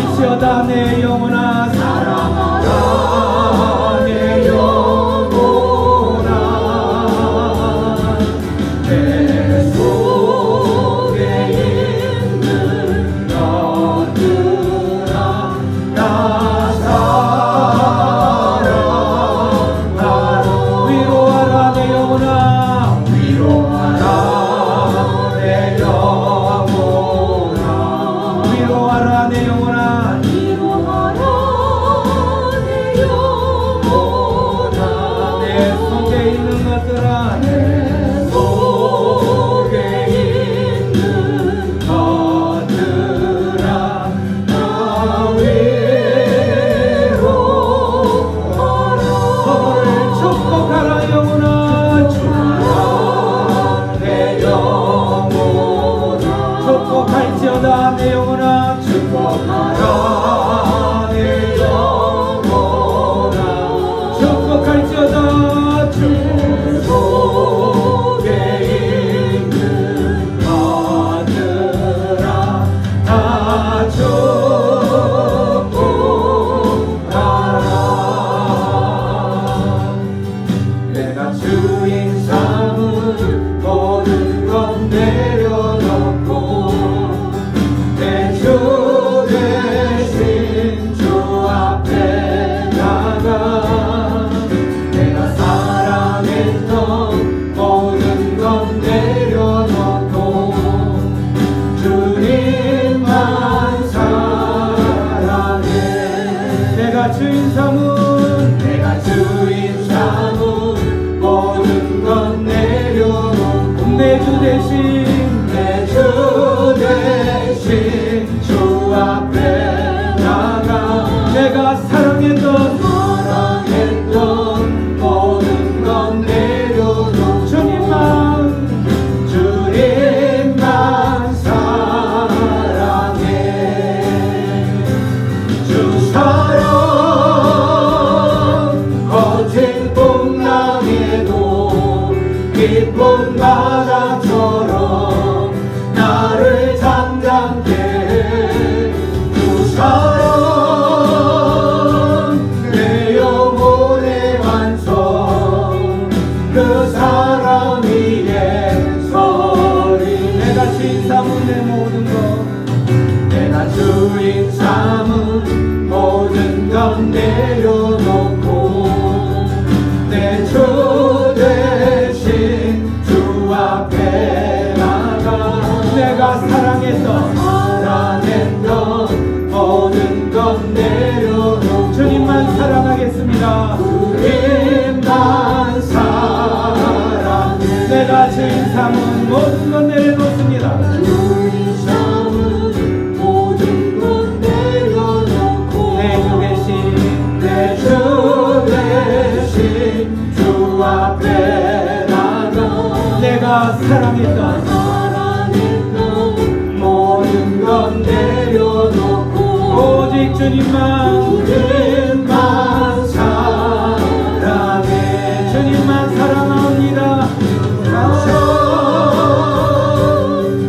위로하라 내 영혼아 내려놓고 주님만 사랑하겠습니다. 주님만 사랑해 내가 주인 삼은 모든 것 내려놓습니다. 주인 삼은 모든 것 내려놓고 내 주 대신 내 주 대신 주 앞에 나가 내가 사랑했던 모든 것 내려놓고 오직 주님만 사랑해 주님만 사랑합니다.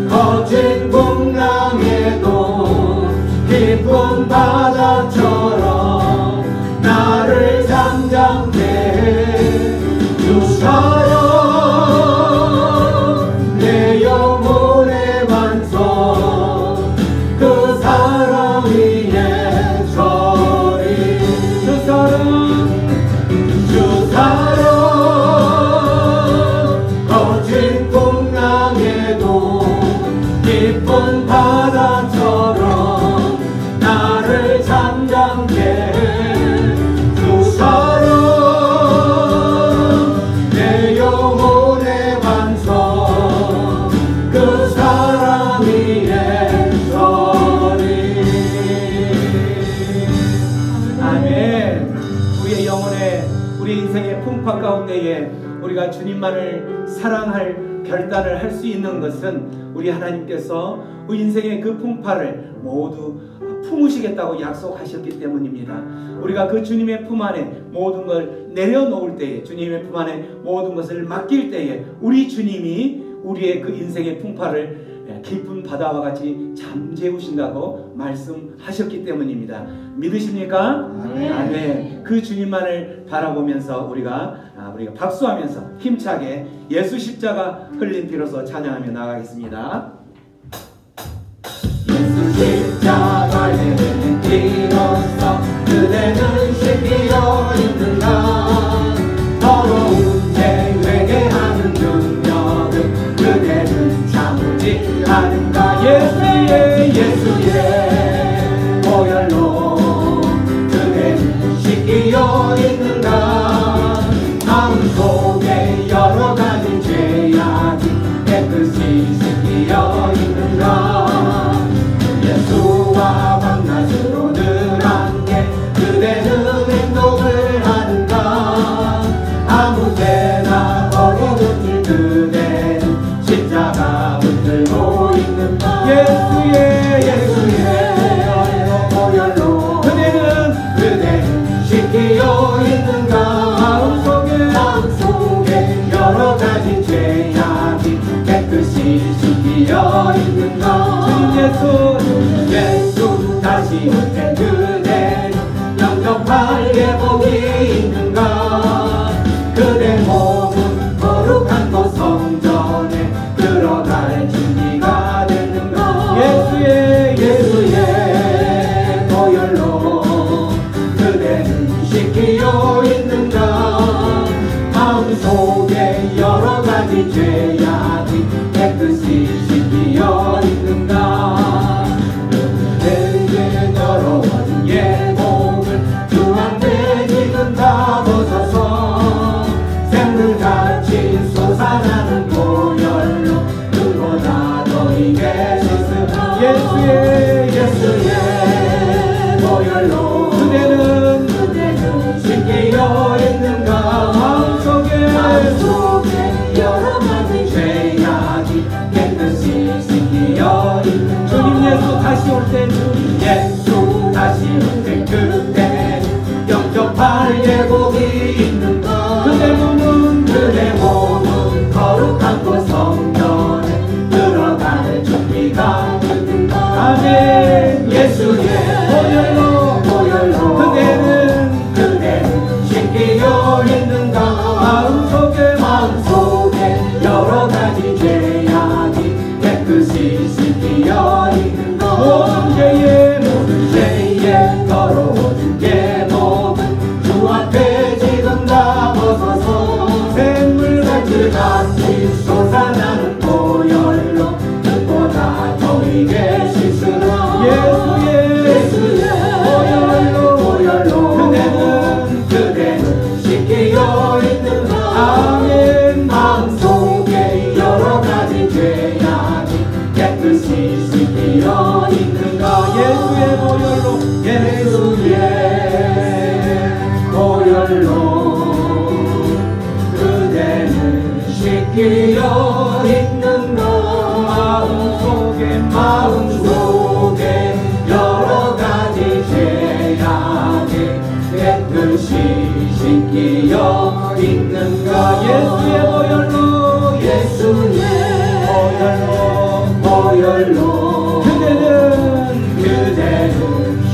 거친 풍랑에도 깊은 바다처럼 나를 잠잠케 해 주 사랑 내 영혼의 완성 그 사랑 위에 서리 주 사랑 거친 풍랑에도 깊은 바다처럼 나를 잠잠케 해 주 사랑 내 영혼의 완성 그 사랑 위에 서리. 아멘. 우리의 영혼의 우리 인생의 풍파 가운데에 우리가 주님만을 사랑할 결단을 할 수 있는 것은 우리 하나님께서 우리 인생의 그 풍파를 모두 품으시겠다고 약속하셨기 때문입니다. 우리가 그 주님의 품 안에 모든 걸 내려놓을 때에, 주님의 품 안에 모든 것을 맡길 때에 우리 주님이 우리의 그 인생의 풍파를 깊은 바다와 같이 잠재우신다고 말씀하셨기 때문입니다. 믿으십니까? 아멘. 그 주님만을 바라보면서 우리가 박수하면서 힘차게 예수 십자가 흘린 피로서 찬양하며 나가겠습니다. 예수 십자가에 흘린 피로써 그대는 씻기어 있는가 더러운 죄 회개하는 능력은 그대는 참지 않은가 예수의 보혈로 그대는 씻기어 있는가 마음 속에 여러 가지 죄악이 깨끗이 씻기어 있는가 예수와 밤낮으로 늘 함께 그대는 행동을 하는가 아무 때나 버리는 그대는 십자가 붙들고 있는가 예수의 보혈로 그대는 씻기어 있는가 마음 속에 여러 가지 죄악이 깨끗이 씻기어 있는가 주님 예수 다시 올 때 그대는 영접할 예복이 있는가 그대 몸은 거룩한 곳 성전에 들어갈 준비가 됐는가 예수의 보혈로 그대는 씻기어 있는가 마음속에 여러 가지 죄악이 깨끗이 씻기어 있는가 그대에게 더러워진 예복을 주 앞에 지금 다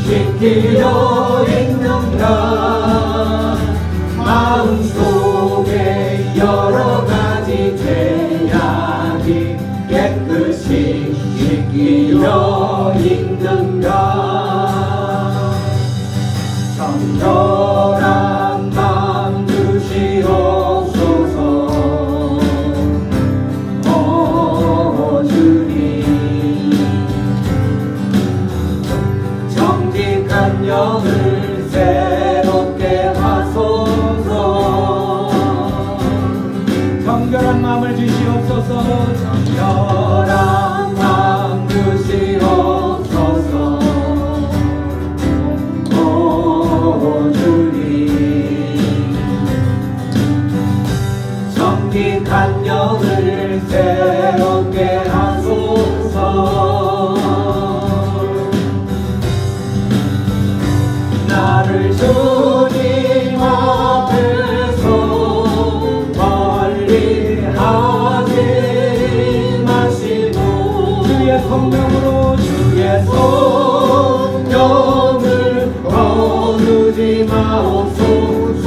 지키려 있는가 마음속에 여러 가지 죄악이 깨끗이 지키려 있는가 정결한 마음 주시옵소서 오 주님 정직한 영을 새롭게 하소서 정결한 마음을 주시옵소서 정결한 마음 주시옵소서 오 주님 정직한 영을 새롭게 하소서 나를 주님 앞에서 멀리 하지 마시고 주의 성령으로 주의 성령을 거두지 마옵소서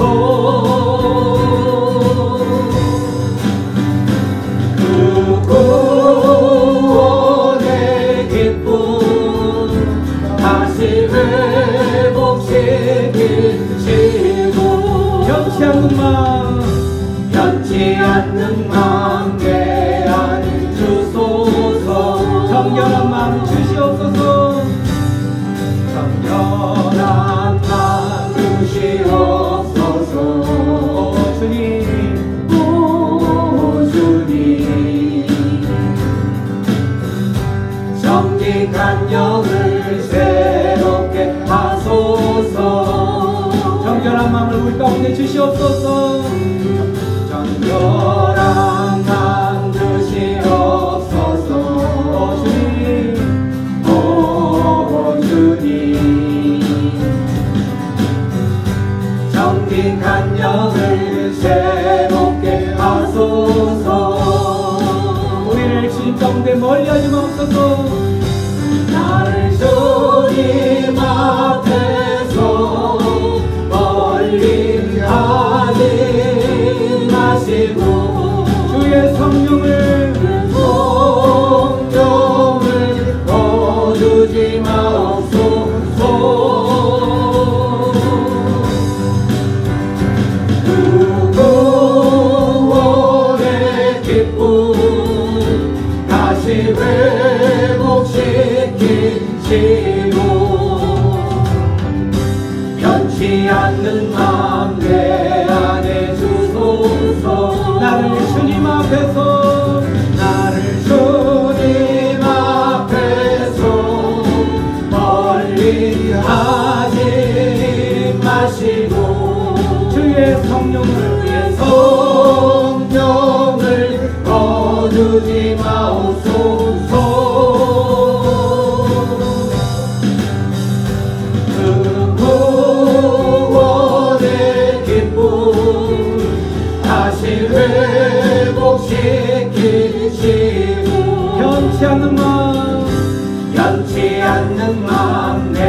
그 구원의 기쁨 다시 회복시키시고 변치 않는 마음 변치 않는 마음 내 안에 주소서 정결한 마음 주시옵소서 정결한 마음 주시옵소서 오 주님 오 주님 정직한 영을 새롭게 하소서 정결한 마음을 우리 가운데 주시옵소서 정결한 마음 주시옵소서 오 주님 오 주님 정직한 영을 새롭게 하소서 우리를 주님 가운데 멀리하지 마옵소서 나를 주님 앞에서 멀리 하지 마시고 주의 성령을 성령을 거두지 마옵소서 그 구원의 기쁨 다시 회복시키시고 변치 않는 마음 내 안에 주소서 나를 주님 앞에서 나를 주님 앞에서 멀리 하지 마시고 주의 성령을 주의 성령을 거두지 마옵소서 그 구원의 기쁨 다시 회복시키시고 변치 않는 마음 변치 않는 마음 내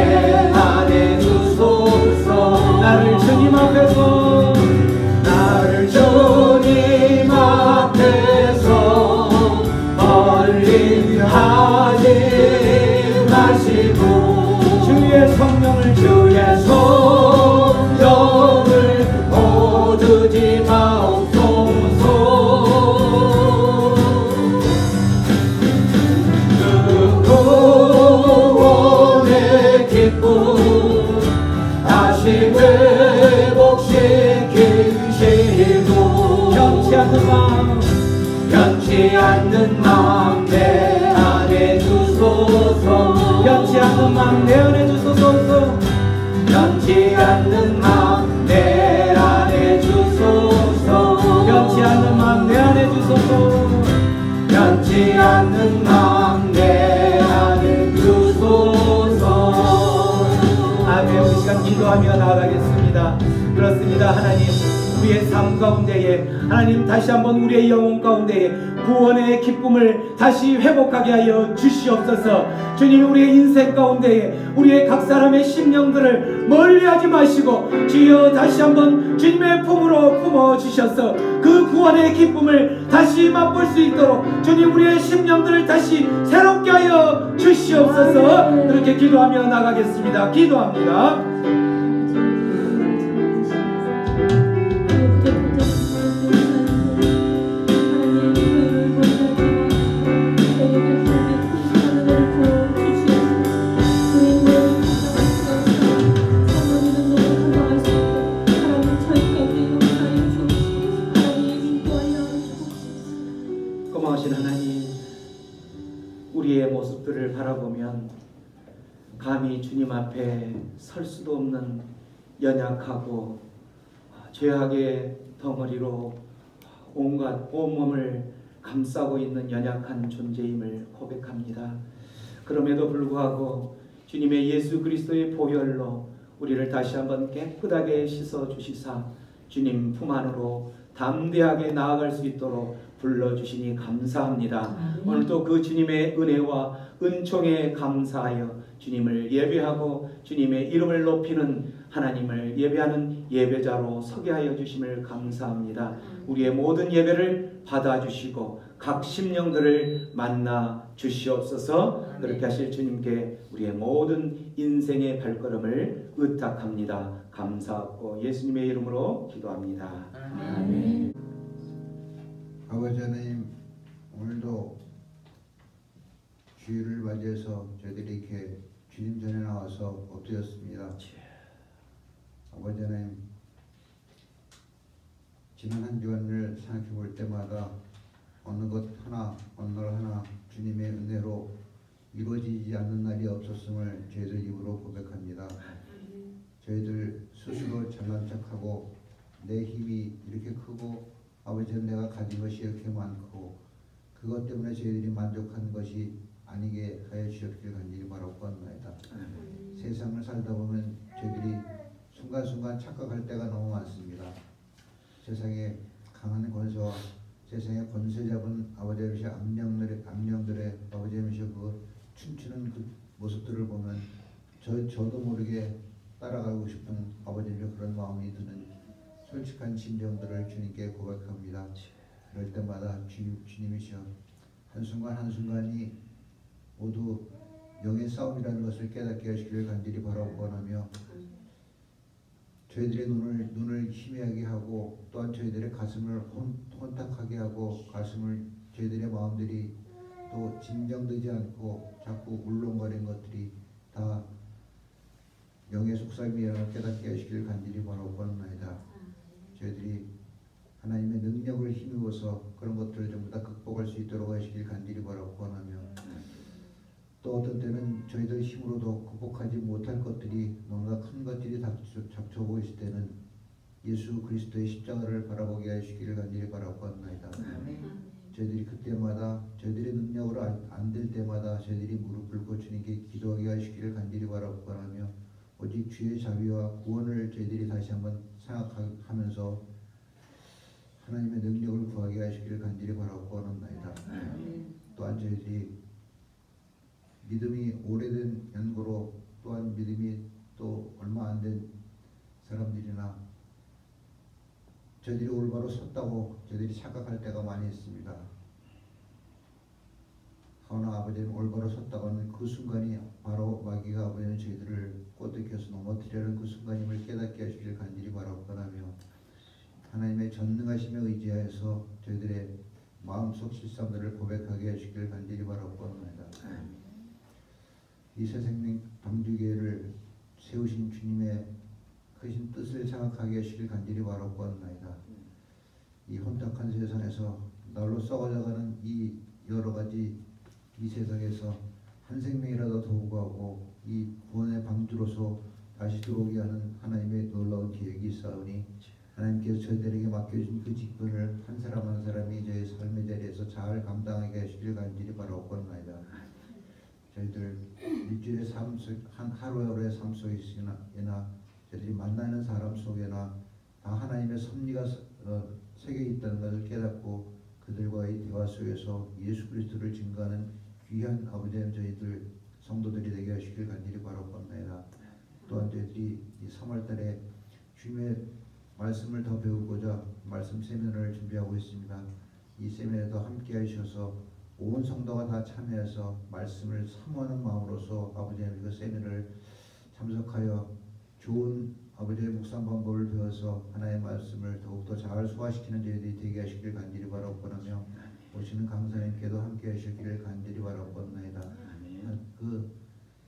안에 주소서 나를 주님 앞에서 나를 주님 앞에서 멀리 하지 마시고 주의 성령을 주의 성령을 거두지 마옵소서 그 구원의 기쁨 다시 회복시키시고 변치 않는 마음 변치 않는 마음 내 안에 주소서 변치 않는 마음 내 안에 주소서 변치 않는 마음 내 안에 주소서 변치 않는 마음 내 안에 주소서 변치 않는 마음 내 안에 주소서 아멘. 우리 시간 기도하며 나아가겠습니다. 그렇습니다. 하나님, 우리의 삶 가운데에 하나님 다시 한번 우리의 영혼 가운데에 구원의 기쁨을 다시 회복하게 하여 주시옵소서. 주님, 우리의 인생 가운데에 우리의 각 사람의 심령들을 멀리하지 마시고 주여 다시 한번 주님의 품으로 품어주셔서 그 구원의 기쁨을 다시 맛볼 수 있도록 주님 우리의 심령들을 다시 새롭게 하여 주시옵소서. 그렇게 기도하며 나가겠습니다. 기도합니다. 우리의 모습들을 바라보면 감히 주님 앞에 설 수도 없는 연약하고 죄악의 덩어리로 온갖 온몸을 감싸고 있는 연약한 존재임을 고백합니다. 그럼에도 불구하고 주님의 예수 그리스도의 보혈로 우리를 다시 한번 깨끗하게 씻어주시사 주님 품 안으로 담대하게 나아갈 수 있도록 불러주시니 감사합니다. 오늘도 그 주님의 은혜와 은총에 감사하여 주님을 예배하고 주님의 이름을 높이는 하나님을 예배하는 예배자로 서게 하여 주심을 감사합니다. 우리의 모든 예배를 받아주시고 각 심령들을 만나 주시옵소서. 그렇게 하실 주님께 우리의 모든 인생의 발걸음을 의탁합니다. 감사하고 예수님의 이름으로 기도합니다. 아멘. 아버지 하나님, 오늘도 주일을 맞이해서 저희들이 이렇게 주님 전에 나와서 엎드렸습니다. 아버지 하나님, 지난 한 주간을 생각해 볼 때마다 어느 것 하나 어느 날 하나 주님의 은혜로 이루어지지 않는 날이 없었음을 저희들 입으로 고백합니다. 저희들 스스로 잘난 척하고 내 힘이 이렇게 크고 아버지는 내가 가진 것이 이렇게 많고 그것 때문에 저희들이 만족한 것이 아니게 하여 주시옵기를 간절히 바라옵나이다. 세상을 살다 보면 저희들이 순간순간 착각할 때가 너무 많습니다. 세상에 강한 권세와 세상에 권세 잡은 아버지의 악령들의 아버지의 그 춤추는 그 모습들을 보면 저도 모르게 따라가고 싶은 아버지의 그런 마음이 드는 솔직한 심정들을 주님께 고백합니다. 그럴 때마다 주님이시여 한순간 한순간이 모두 영의 싸움이라는 것을 깨닫게 하시기를 간절히 바라고 원하며 저희들의 눈을 희미하게 하고 또한 저희들의 가슴을 혼탁하게 하고 저희들의 마음들이 또 진정되지 않고 자꾸 울렁거리는 것들이 다 영의 속삭임이라는 깨닫게 하시기를 간절히 바라고 원합니다. 저희들이 하나님의 능력을 힘입어서 그런 것들을 전부 다 극복할 수 있도록 하시길 간절히 바라고 원하며 또 어떤 때는 저희들 힘으로도 극복하지 못할 것들이 뭔가 큰 것들이 닥쳐오고 있을 때는 예수 그리스도의 십자가를 바라보게 하시기를 간절히 바라고 합니다. 저희들이 그때마다 저희들의 능력으로 안 될 때마다 저희들이 무릎 꿇고 주님께 기도하게 하시기를 간절히 바라고 원하며 오직 주의 자비와 구원을 저희들이 다시 한번 생각하면서 하나님의 능력을 구하게 하시기를 간절히 바라고 원합니다. 또한 저희들이 믿음이 오래된 연고로 또한 믿음이 또 얼마 안 된 사람들이나 저희들이 올바로 섰다고 저희들이 착각할 때가 많이 있습니다. 그러나 아버지는 올바로 섰다고 하는 그 순간이 바로 마귀가 아버지는 저희들을 꼬드겨서 넘어뜨리려는 그 순간임을 깨닫게 하시길 간절히 바라고 원하며 하나님의 전능하심에 의지하여서 저희들의 마음속 실상들을 고백하게 하시길 간절히 바라고 원합니다. 이 새생명 방주교회를 세우신 주님의 크신 뜻을 생각하게 하시길 간절히 바라고 원합니다. 이 혼탁한 세상에서 날로 썩어져가는 이 여러가지 이 세상에서 한 생명이라도 더 구하고 이 구원의 방주로서 다시 들어오게 하는 하나님의 놀라운 계획이 있사오니 하나님께서 저희들에게 맡겨준 그 직분을 한 사람 한 사람이 저희 삶의 자리에서 잘 감당하게 하시길 간절히 바라옵나이다. 저희들 일주일의 삶 속, 하루하루의 삶 속에나 저희들이 만나는 사람 속에나 다 하나님의 섭리가 새겨 있다는 것을 깨닫고 그들과의 대화 속에서 예수 그리스도를 증거하는 귀한 아버지 하나님 저희들 성도들이 되게 하시길 간절히 바라옵나이다. 또한 저희들이 이 3월달에 주님의 말씀을 더 배우고자 말씀 세미나를 준비하고 있습니다. 이 세미나에도 함께 하셔서 온 성도가 다 참여해서 말씀을 사모하는 마음으로서 아버지 하나님 그 세미나를 참석하여 좋은 아버지의 묵상 방법을 배워서 하나님의 말씀을 더욱더 잘 소화시키는 저희들이 되게 하시길 간절히 바라옵나며 오시는 강사님께도 함께 하시기를 간절히 바라옵나이다. 그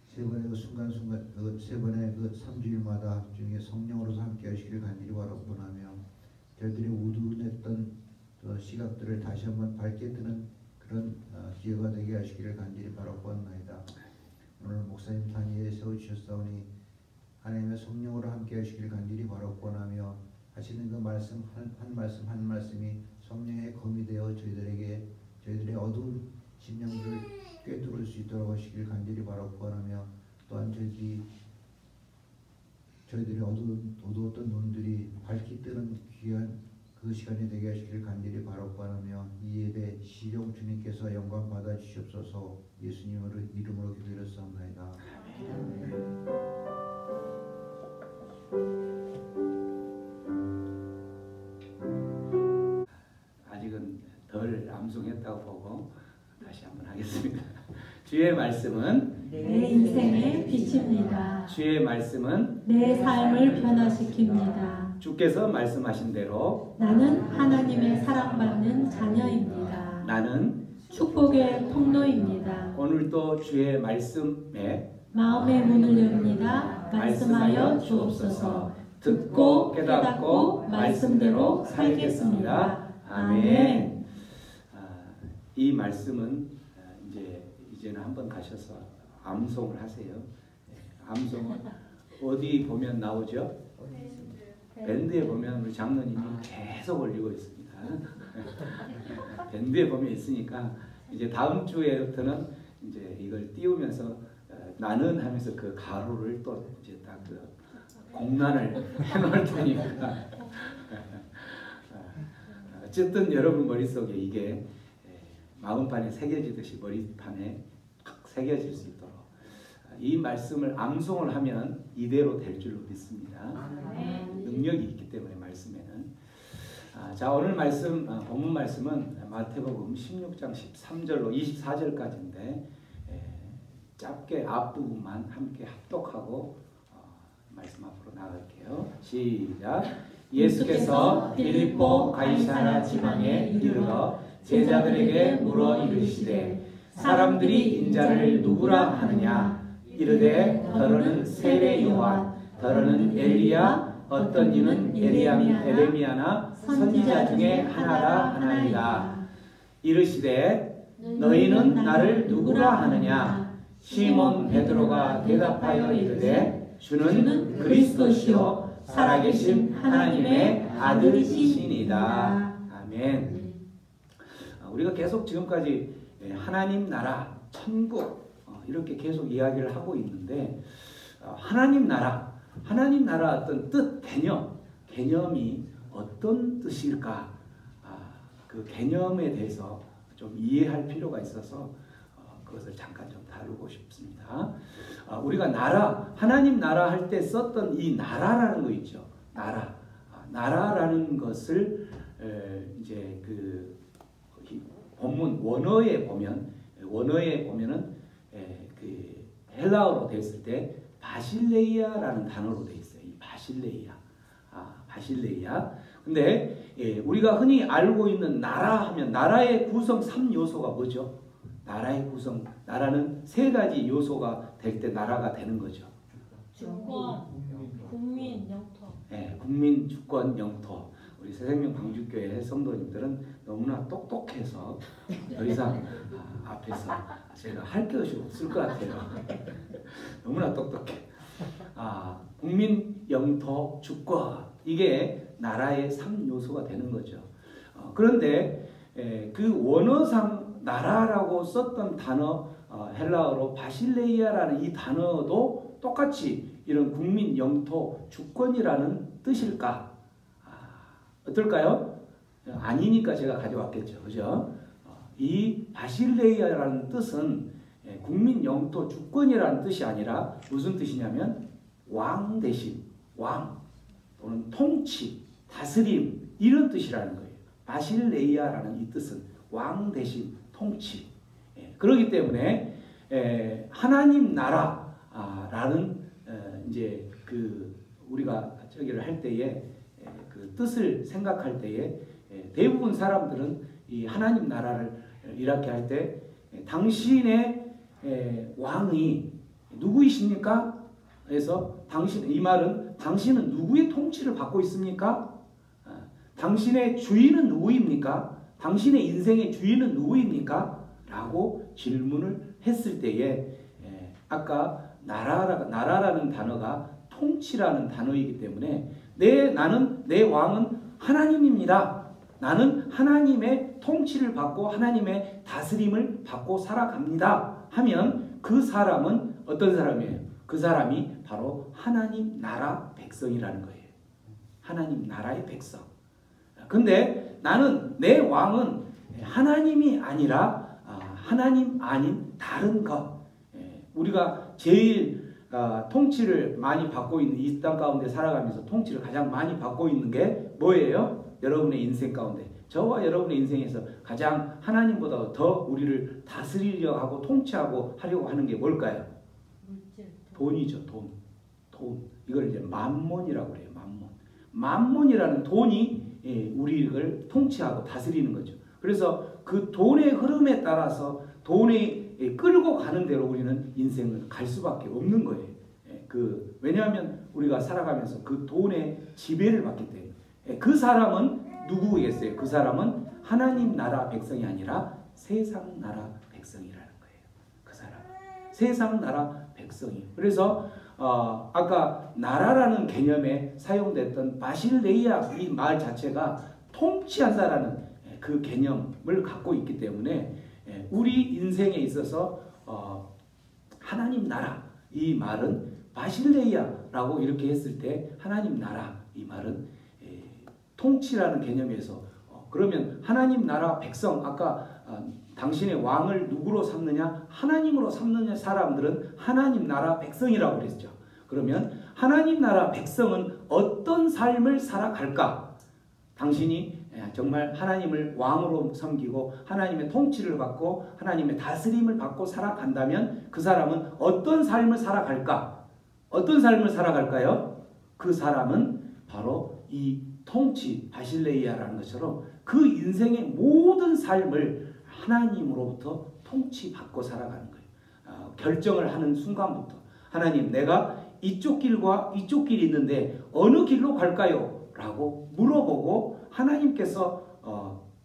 세 번의 그 순간순간 그 세 번의 그 3주일마다 중에 성령으로서 함께 하시기를 간절히 바라옵나며 저희들이 우둔했던 그 시각들을 다시 한번 밝게 뜨는 그런 기회가 되게 하시기를 간절히 바라옵나이다. 오늘 목사님 단위에 세워주셨사오니 하나님의 성령으로 함께 하시기를 간절히 바라옵나며 하시는 그 말씀 한 말씀 한 말씀이 성령의 검이 되어 저희들의 어두운 심령들을 꿰뚫을 수 있도록 하시기를 간절히 바라옵나며 또한 저희들의 어두웠던 눈들이 밝게 뜨는 귀한 그 시간이 되게 하시기를 간절히 바라옵나며 이 예배 시종 주님께서 영광 받아 주시옵소서. 예수님으로 이름으로 기도드렸사옵나이다. 아직은 덜 암송했다고 보고 다시 한번 하겠습니다. 주의 말씀은 내 인생의 빛입니다. 주의 말씀은 내 삶을 변화시킵니다. 주께서 말씀하신 대로 나는 하나님의 사랑받는 자녀입니다. 나는 축복의 통로입니다. 오늘도 주의 말씀에 마음의 문을 엽니다. 말씀하여 주옵소서. 듣고 깨닫고 말씀대로 살겠습니다. 아멘. 이 말씀은 이제는 한번 가셔서 암송을 하세요. 암송은 어디 보면 나오죠? 밴드에 보면 우리 장로님이 계속 올리고 있습니다. 밴드에 보면 있으니까 이제 다음 주에부터는 이제 이걸 띄우면서 나는 하면서 그 가로를 또 이제 딱 그 공란을 해놓을 테니까 어쨌든 여러분 머릿속에 이게 마음판에 새겨지듯이 머리판에 탁 새겨질 수 있도록 이 말씀을 암송을 하면 이대로 될 줄로 믿습니다. 능력이 있기 때문에 말씀에는. 자, 오늘 말씀 본문 말씀은 마태복음 16장 13절로 24절까지인데 짧게 앞부분만 함께 합독하고 말씀 앞으로 나갈게요. 시작. 예수께서 빌립보 가이사랴 지방에 이르러 제자들에게 물어 이르시되 사람들이 인자를 누구라 하느냐? 이르되 더러는 세례 요한, 더러는 엘리야, 어떤 이는 에레미야나 선지자 중에 하나라 하나이다. 이르시되 너희는 나를 누구라 하느냐? 시몬 베드로가 대답하여 이르되 주는 그리스도시요 살아계신 하나님의 아들이시니이다. 아멘. 우리가 계속 지금까지 하나님 나라, 천국 이렇게 계속 이야기를 하고 있는데 하나님 나라 어떤 뜻, 개념이 어떤 뜻일까? 그 개념에 대해서 좀 이해할 필요가 있어서 그것을 잠깐 좀 다루고 싶습니다. 우리가 하나님 나라 할 때 썼던 이 나라라는 거 있죠. 나라라는 것을 이제 그 본문 원어에 보면은 그 헬라어로 되었을 때 바실레이아라는 단어로 되어 있어요. 이 바실레이아. 근데 우리가 흔히 알고 있는 나라 하면 나라의 구성 3요소가 뭐죠? 나라는 세 가지 요소가 될 때 나라가 되는 거죠. 주권, 국민, 영토. 국민, 주권, 영토. 우리 새생명 광주교회 성도님들은 너무나 똑똑해서 더 이상 앞에서 제가 할 것이 없을 것 같아요. 너무나 똑똑해. 국민, 영토, 주권 이게 나라의 3요소가 되는 거죠. 그런데 그 원어상 나라라고 썼던 단어 헬라어로 바실레이아라는 이 단어도 똑같이 이런 국민, 영토, 주권이라는 뜻일까? 어떨까요? 아니니까 제가 가져왔겠죠. 그죠? 이 바실레이아라는 뜻은 국민, 영토, 주권이라는 뜻이 아니라 무슨 뜻이냐면 왕 대신, 왕 또는 통치, 다스림 이런 뜻이라는 거예요. 바실레이아라는 이 뜻은 왕 대신 통치. 그렇기 때문에 하나님 나라라는 이제 그 우리가 저기를 할 때에 그 뜻을 생각할 때에 대부분 사람들은 이 하나님 나라를 이렇게 할 때 당신의 왕이 누구이십니까? 그래서 이 말은 당신은 누구의 통치를 받고 있습니까? 당신의 주인은 누구입니까? 당신의 인생의 주인은 누구입니까? 라고 질문을 했을 때에 아까 나라라는 단어가 통치라는 단어이기 때문에 나는 내 왕은 하나님입니다. 나는 하나님의 통치를 받고 하나님의 다스림을 받고 살아갑니다. 하면 그 사람은 어떤 사람이에요? 그 사람이 바로 하나님 나라 백성이라는 거예요. 하나님 나라의 백성. 근데 나는 내 왕은 하나님이 아니라 하나님 아닌 다른 것. 우리가 제일 통치를 많이 받고 있는 이 땅 가운데 살아가면서 통치를 가장 많이 받고 있는 게 뭐예요? 여러분의 인생 가운데 저와 여러분의 인생에서 가장 하나님보다 더 우리를 다스리려 하고 통치하고 하려고 하는 게 뭘까요? 돈이죠. 돈. 이걸 이제 만몬이라고 해요. 만몬이라는 돈이 우리를 통치하고 다스리는 거죠. 그래서 그 돈의 흐름에 따라서 돈이 끌고 가는 대로 우리는 인생을 갈 수밖에 없는 거예요. 왜냐하면 우리가 살아가면서 그 돈의 지배를 받기 때문에. 그 사람은 누구겠어요? 그 사람은 하나님 나라 백성이 아니라 세상 나라 백성이라는 거예요. 그 사람. 세상 나라 백성이. 그래서 아까 나라라는 개념에 사용됐던 바실레이아 이 말 자체가 통치한다라는 그 개념을 갖고 있기 때문에 우리 인생에 있어서 하나님 나라 이 말은 바실레이아라고 이렇게 했을 때 하나님 나라 이 말은 통치라는 개념에서 그러면 하나님 나라 백성 아까 당신의 왕을 누구로 삼느냐? 하나님으로 삼느냐? 사람들은 하나님 나라 백성이라고 그랬죠. 그러면 하나님 나라 백성은 어떤 삶을 살아갈까? 당신이 정말 하나님을 왕으로 섬기고 하나님의 통치를 받고 하나님의 다스림을 받고 살아간다면 그 사람은 어떤 삶을 살아갈까? 어떤 삶을 살아갈까요? 그 사람은 바로 이 통치, 바실레이아라는 것처럼 그 인생의 모든 삶을 하나님으로부터 통치받고 살아가는 거예요. 결정을 하는 순간부터 하나님 내가 이쪽 길과 이쪽 길이 있는데 어느 길로 갈까요? 라고 물어보고 하나님께서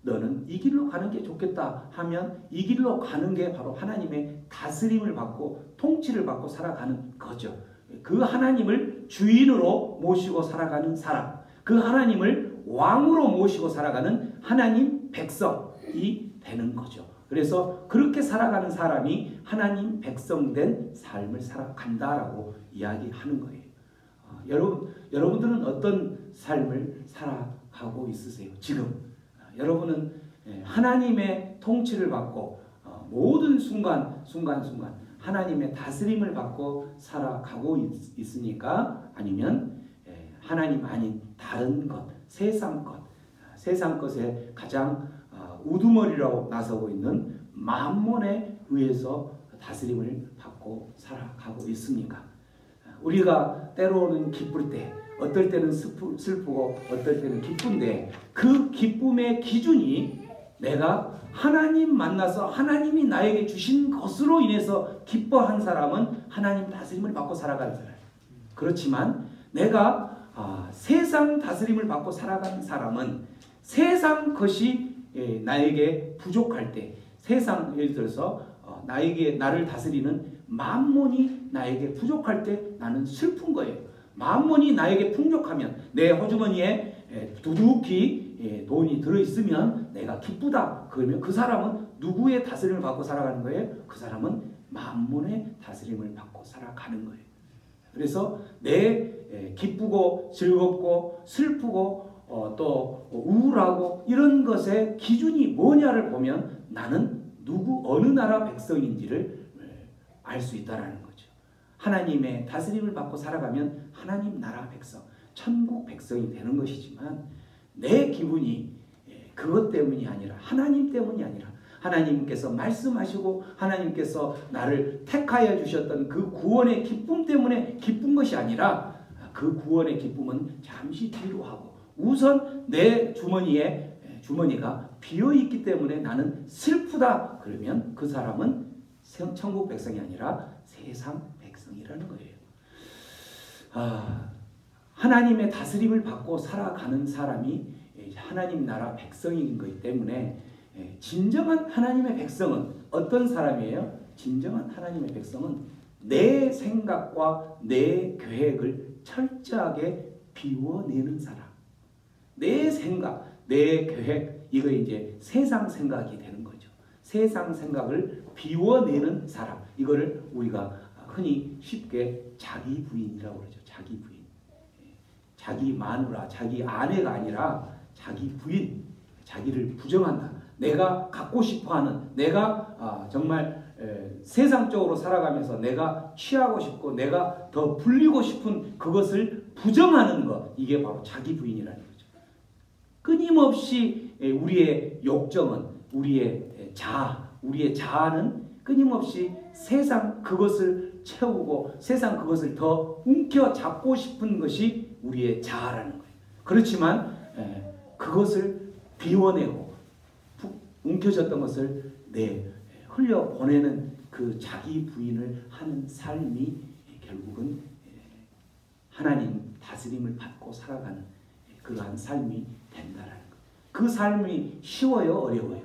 너는 이 길로 가는 게 좋겠다 하면 이 길로 가는 게 바로 하나님의 다스림을 받고 통치를 받고 살아가는 거죠. 그 하나님을 주인으로 모시고 살아가는 사람, 그 하나님을 왕으로 모시고 살아가는 하나님 백성이 되는 거죠. 그래서 그렇게 살아가는 사람이 하나님 백성된 삶을 살아간다라고 이야기하는 거예요. 여러분들은 어떤 삶을 살아가고 있으세요? 지금 여러분은 하나님의 통치를 받고 모든 순간 하나님의 다스림을 받고 살아가고 있으니까 아니면 하나님 아닌 다른 것, 세상 것에 가장 우두머리라고 나서고 있는 만몬에 의해서 다스림을 받고 살아가고 있습니까? 우리가 때로는 기쁠 때 어떨 때는 슬프고 어떨 때는 기쁜데 그 기쁨의 기준이 내가 하나님 만나서 하나님이 나에게 주신 것으로 인해서 기뻐한 사람은 하나님 다스림을 받고 살아가는 사람. 그렇지만 내가 세상 다스림을 받고 살아가는 사람은 세상 것이 나에게 부족할 때 세상 예를 들어서 나를 다스리는 만몬이 나에게 부족할 때 나는 슬픈 거예요. 만몬이 나에게 풍족하면 내 호주머니에 두둑히 돈이 들어있으면 내가 기쁘다. 그러면 그 사람은 누구의 다스림을 받고 살아가는 거예요? 그 사람은 만몬의 다스림을 받고 살아가는 거예요. 그래서 내 기쁘고 즐겁고 슬프고 또 우울하고 이런 것의 기준이 뭐냐를 보면 나는 어느 나라 백성인지를 알 수 있다라는 거죠. 하나님의 다스림을 받고 살아가면 하나님 나라 백성, 천국 백성이 되는 것이지만 내 기분이 그것 때문이 아니라 하나님 때문이 아니라 하나님께서 말씀하시고 하나님께서 나를 택하여 주셨던 그 구원의 기쁨 때문에 기쁜 것이 아니라 그 구원의 기쁨은 잠시 뒤로 하고 우선 내 주머니가 비어있기 때문에 나는 슬프다. 그러면 그 사람은 천국 백성이 아니라 세상 백성이라는 거예요. 하나님의 다스림을 받고 살아가는 사람이 하나님 나라 백성인 것이기 때문에 진정한 하나님의 백성은 어떤 사람이에요? 진정한 하나님의 백성은 내 생각과 내 계획을 철저하게 비워내는 사람. 내 생각, 내 계획, 이거 이제 세상 생각이 되는 거죠. 세상 생각을 비워내는 사람. 이거를 우리가 흔히 쉽게 자기 부인이라고 그러죠. 자기 부인. 자기 마누라, 자기 아내가 아니라 자기 부인, 자기를 부정한다. 내가 갖고 싶어하는, 내가 정말 세상적으로 살아가면서 내가 취하고 싶고 내가 더 불리고 싶은 그것을 부정하는 것, 이게 바로 자기 부인이라는 거죠. 끊임없이 우리의 욕정은, 우리의 자아는 끊임없이 세상 그것을 채우고 세상 그것을 더 움켜잡고 싶은 것이 우리의 자아라는 거예요. 그렇지만 그것을 비워내고 움켜졌던 것을 흘려보내는 그 자기 부인을 하는 삶이 결국은 하나님 다스림을 받고 살아가는 그러한 삶이 된다라는 것. 그 삶이 쉬워요? 어려워요?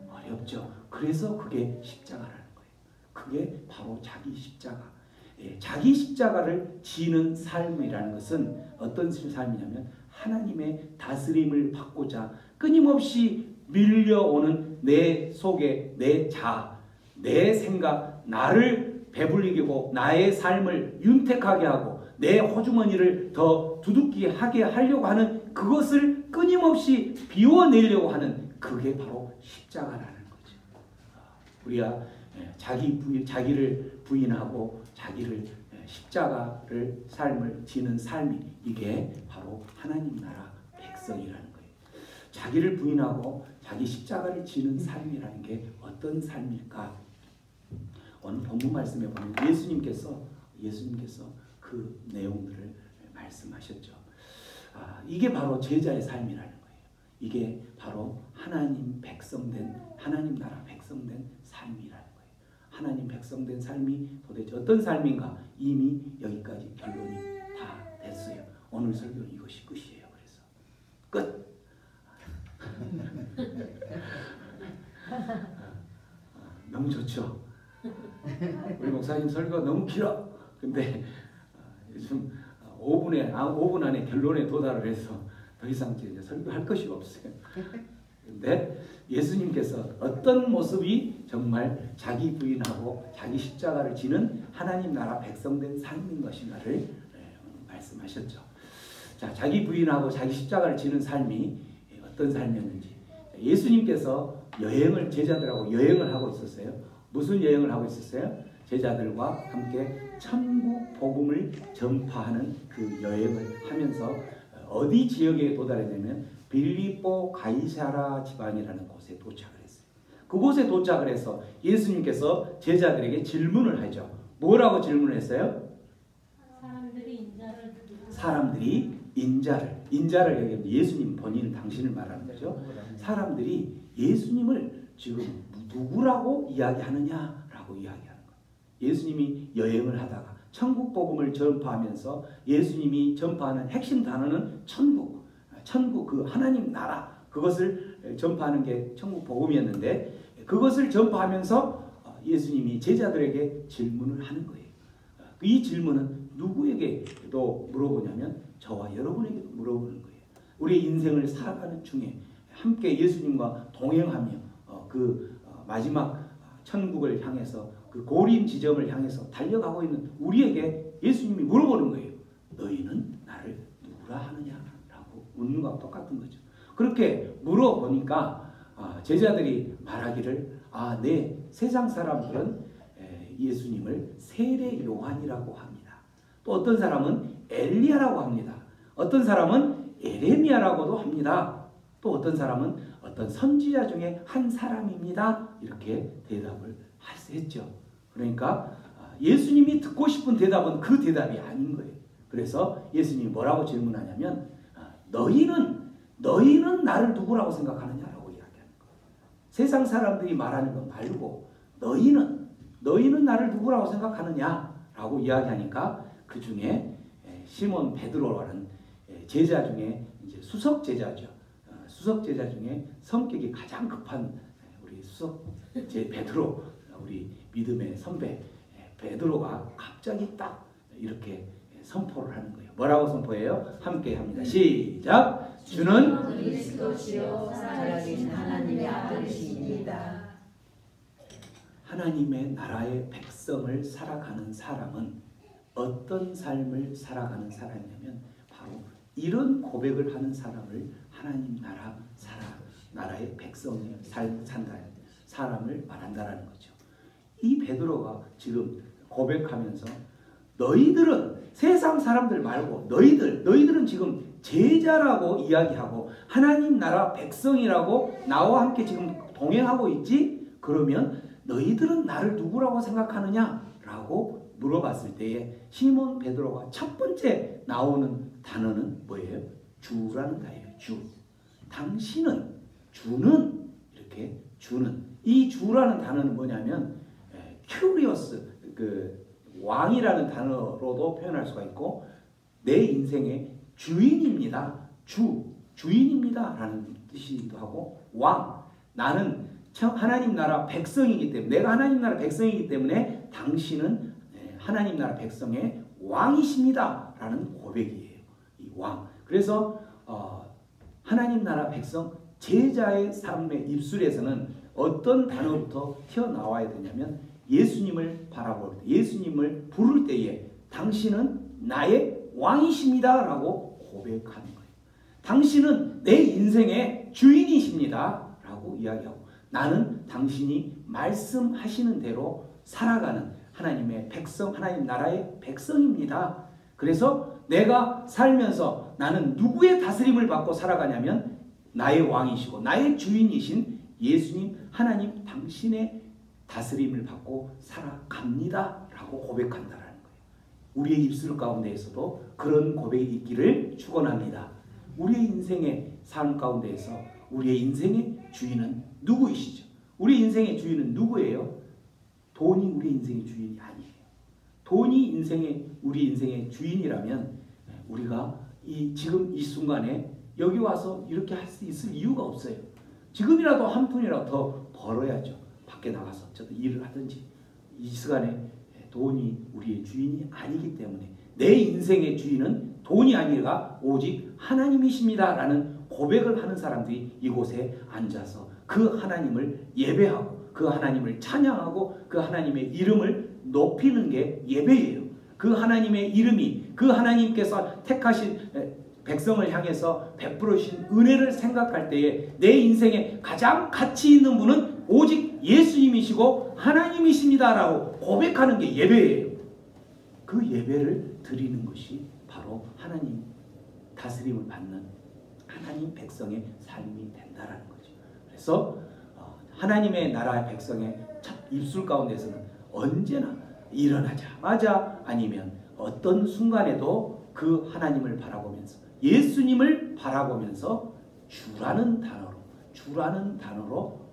어렵죠. 그래서 그게 십자가라는 거예요. 그게 바로 자기 십자가. 자기 십자가를 지는 삶이라는 것은 어떤 삶이냐면 하나님의 다스림을 받고자 끊임없이 밀려오는 내 속에 내 자아, 내 생각, 나를 배불리고 나의 삶을 윤택하게 하고 내 호주머니를 더 두둑히 하게 하려고 하는 그것을 끊임없이 비워내려고 하는 그게 바로 십자가라는 거죠. 우리가 자기를 부인하고 자기를 십자가를 삶을 지는 삶이 이게 바로 하나님 나라 백성이라는 거예요. 자기를 부인하고 자기 십자가를 지는 삶이라는 게 어떤 삶일까? 오늘 본문 말씀에 보면 예수님께서 그 내용들을 말씀하셨죠. 이게 바로 제자의 삶이라는 거예요. 이게 바로 하나님 나라 백성된 삶이라는 거예요. 하나님 백성된 삶이 도대체 어떤 삶인가? 이미 여기까지 결론이 다 됐어요. 오늘 설교는 이것이 끝이에요. 그래서 끝. 너무 좋죠. 우리 목사님 설교가 너무 길어. 근데 요즘 5분 안에 결론에 도달을 해서 더 이상 이제 설교할 것이 없어요. 근데 예수님께서 어떤 모습이 정말 자기 부인하고 자기 십자가를 지는 하나님 나라 백성된 삶인 것인가를 말씀하셨죠. 자, 자기 부인하고 자기 십자가를 지는 삶이 어떤 삶이었는지. 예수님께서 제자들하고 여행을 하고 있었어요. 무슨 여행을 하고 있었어요? 제자들과 함께 천국 복음을 전파하는 그 여행을 하면서 어디 지역에 도달했냐면 빌립보 가이사라 지방이라는 곳에 도착을 했어요. 그곳에 도착을 해서 예수님께서 제자들에게 질문을 하죠. 뭐라고 질문을 했어요? 사람들이 인자를 얘기하면 예수님 본인 당신을 말하는 거죠. 사람들이 예수님을 지금 누구라고 이야기하느냐라고 이야기하는 거예요. 예수님이 여행을 하다가 천국 복음을 전파하면서 예수님이 전파하는 핵심 단어는 천국 그 하나님 나라 그것을 전파하는 게 천국 복음이었는데 그것을 전파하면서 예수님이 제자들에게 질문을 하는 거예요. 이 질문은 누구에게도 물어보냐면 저와 여러분에게도 물어보는 거예요. 우리 인생을 살아가는 중에 함께 예수님과 동행하며 마지막 천국을 향해서 그 고림 지점을 향해서 달려가고 있는 우리에게 예수님이 물어보는 거예요. 너희는 나를 누구라 하느냐라고 묻는 것과 똑같은 거죠. 그렇게 물어보니까 제자들이 말하기를 네, 세상 사람들은 예수님을 세례 요한이라고 합니다. 또 어떤 사람은 엘리야라고 합니다. 어떤 사람은 에레미야라고도 합니다. 또 어떤 사람은 어떤 선지자 중에 한 사람입니다. 이렇게 대답을 했죠. 그러니까 예수님이 듣고 싶은 대답은 그 대답이 아닌 거예요. 그래서 예수님이 뭐라고 질문하냐면 너희는 나를 누구라고 생각하느냐라고 이야기하는 거예요. 세상 사람들이 말하는 것 말고 너희는 나를 누구라고 생각하느냐라고 이야기하니까 그 중에 시몬 베드로라는 제자 중에 이제 수석 제자죠. 수석 제자 중에 성격이 가장 급한 우리 수석 베드로, 우리 믿음의 선배 베드로가 갑자기 딱 이렇게 선포를 하는 거예요. 뭐라고 선포해요? 함께 합니다. 시작. 주는 그리스도시요 살아계신 하나님의 아들이십니다. 하나님의 나라의 백성을 살아가는 사람은 어떤 삶을 살아가는 사람이냐면 바로 이런 고백을 하는 사람을 하나님 나라의 백성의 산다 사람을 말한다라는 거죠. 이 베드로가 지금 고백하면서 너희들은 세상 사람들 말고 너희들은 지금 제자라고 이야기하고 하나님 나라 백성이라고 나와 함께 지금 동행하고 있지? 그러면 너희들은 나를 누구라고 생각하느냐라고 물어봤을 때에 시몬 베드로가 첫 번째 나오는 단어는 뭐예요? 주라는 단어예요. 주. 당신은 주는 이렇게 주는 이 주라는 단어는 뭐냐면 curious 그 왕이라는 단어로도 표현할 수가 있고 내 인생의 주인입니다. 주인입니다 라는 뜻이기도 하고 왕 나는 하나님 나라 백성이기 때문에 내가 하나님 나라 백성이기 때문에 당신은 하나님 나라 백성의 왕이십니다 라는 고백이에요. 이 왕. 그래서 하나님 나라 백성 제자의 삶의 입술에서는 어떤 단어부터 튀어나와야 되냐면 예수님을 바라볼 때 예수님을 부를 때에 당신은 나의 왕이십니다 라고 고백하는 거예요. 당신은 내 인생의 주인이십니다 라고 이야기하고 나는 당신이 말씀하시는 대로 살아가는 하나님의 백성, 하나님 나라의 백성입니다. 그래서 내가 살면서 나는 누구의 다스림을 받고 살아가냐면 나의 왕이시고 나의 주인이신 예수님 하나님 당신의 다스림을 받고 살아갑니다 라고 고백한다라는 거예요. 우리의 입술 가운데에서도 그런 고백이 있기를 축원합니다. 우리의 인생의 삶 가운데에서 우리의 인생의 주인은 누구이시죠? 우리 인생의 주인은 누구예요? 돈이 우리 인생의 주인이 아니에요. 돈이 우리 인생의 주인이라면 우리가 지금 이 순간에 여기 와서 이렇게 할 수 있을 이유가 없어요. 지금이라도 한 푼이라도 더 벌어야죠. 밖에 나가서 저도 일을 하든지. 이 시간에 돈이 우리의 주인이 아니기 때문에 내 인생의 주인은 돈이 아니라 오직 하나님이십니다 라는 고백을 하는 사람들이 이곳에 앉아서 그 하나님을 예배하고 그 하나님을 찬양하고 그 하나님의 이름을 높이는 게 예배예요. 그 하나님의 이름이 그 하나님께서 택하신 백성을 향해서 베풀어 주신 은혜를 생각할 때에 내 인생에 가장 가치 있는 분은 오직 예수님이시고 하나님이십니다 라고 고백하는 게 예배예요. 그 예배를 드리는 것이 바로 하나님 다스림을 받는 하나님 백성의 삶이 된다라는 거죠. 그래서 하나님의 나라의 백성의 첫 입술 가운데서는 언제나 일어나자마자 아니면 어떤 순간에도 그 하나님을 바라보면서 예수님을 바라보면서 주라는 단어로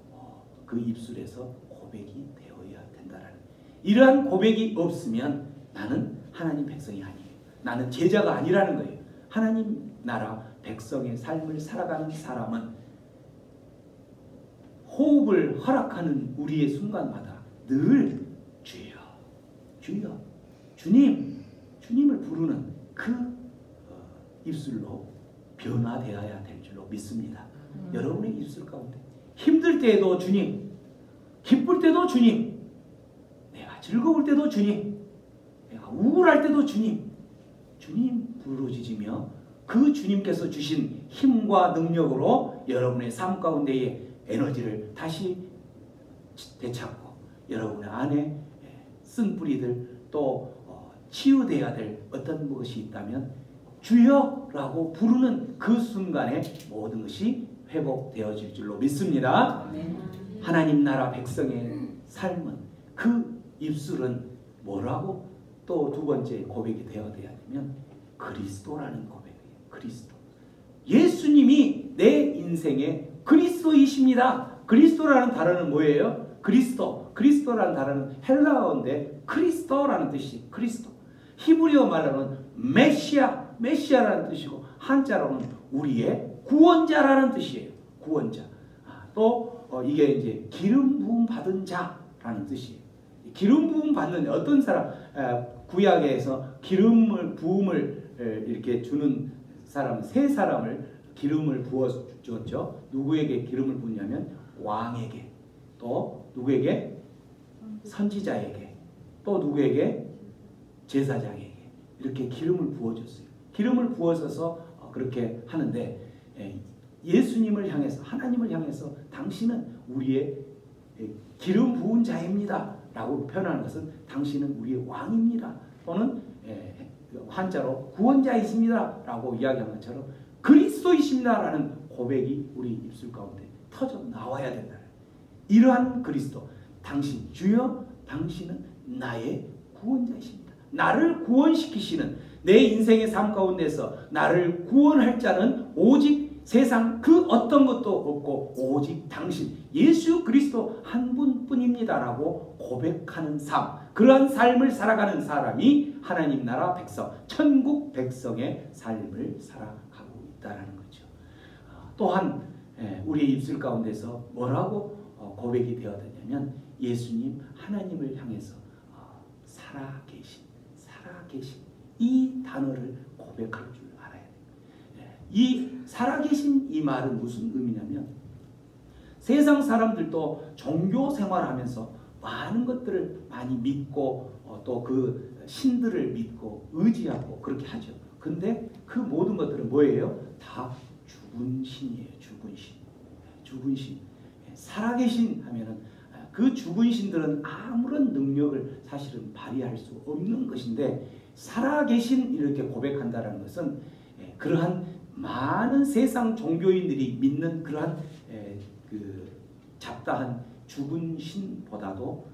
그 입술에서 고백이 되어야 된다라는 이러한 고백이 없으면 나는 하나님 백성이 아니에요. 나는 제자가 아니라는 거예요. 하나님 나라 백성의 삶을 살아가는 사람은 호흡을 허락하는 우리의 순간마다 늘 주여, 주님을 부르는 그 입술로 변화되어야 될 줄로 믿습니다. 여러분의 입술 가운데 힘들 때에도 주님, 기쁠 때도 주님, 내가 즐거울 때도 주님, 우울할 때도 주님 부르짖으며 그 주님께서 주신 힘과 능력으로 여러분의 삶 가운데의 에너지를 다시 되찾고 여러분의 안에 쓴 뿌리들 또 치유돼야 될 어떤 것이 있다면 주여라고 부르는 그 순간에 모든 것이 회복되어질 줄로 믿습니다. 하나님 나라 백성의 삶은 그 입술은 뭐라고 또 두 번째 고백이 되어야 되면 그리스도라는 고백이에요. 그리스도. 예수님이 내 인생의 그리스도이십니다. 그리스도라는 단어는 뭐예요? 그리스도라는 단어는 헬라어인데 크리스토라는 뜻이 그리스도. 히브리어 말로는 메시아라는 뜻이고 한자로는 우리의 구원자라는 뜻이에요. 구원자. 또 이게 이제 기름 부음 받은 자라는 뜻이에요. 기름 부음 받는 어떤 사람, 구약에서 기름을 부음을 이렇게 주는 사람, 세 사람을 기름을 부어 주었죠. 누구에게 기름을 부었냐면 왕에게, 또 누구에게? 선지자에게, 또 누구에게? 제사장에게 이렇게 기름을 부어줬어요. 기름을 부어서 그렇게 하는데 예수님을 향해서, 하나님을 향해서 당신은 우리의 기름 부은 자입니다 라고 표현하는 것은 당신은 우리의 왕입니다 또는 한자로 구원자이십니다 라고 이야기한 것처럼 그리스도이십니다 라는 고백이 우리 입술 가운데 터져 나와야 된다. 이러한 그리스도, 당신 주여 당신은 나의 구원자이십니다. 나를 구원시키시는 내 인생의 삶 가운데서 나를 구원할 자는 오직 세상 그 어떤 것도 없고 오직 당신 예수 그리스도 한 분뿐입니다 라고 고백하는 삶, 그러한 삶을 살아가는 사람이 하나님 나라 백성, 천국 백성의 삶을 살아가고 있다는 거죠. 또한 우리의 입술 가운데서 뭐라고 고백이 되어졌냐면 예수님 하나님을 향해서 살아계신 이 단어를 고백할 줄 알아야 돼요. 이 살아계신 이 말은 무슨 의미냐면 세상 사람들도 종교 생활하면서 많은 것들을 많이 믿고 또 그 신들을 믿고 의지하고 그렇게 하죠. 근데 그 모든 것들은 뭐예요? 다 죽은 신이에요. 죽은 신. 살아계신 하면은 그 죽은 신들은 아무런 능력을 사실은 발휘할 수 없는 것인데 살아계신 이렇게 고백한다는 것은 그러한 많은 세상 종교인들이 믿는 그러한 그 잡다한 죽은 신보다도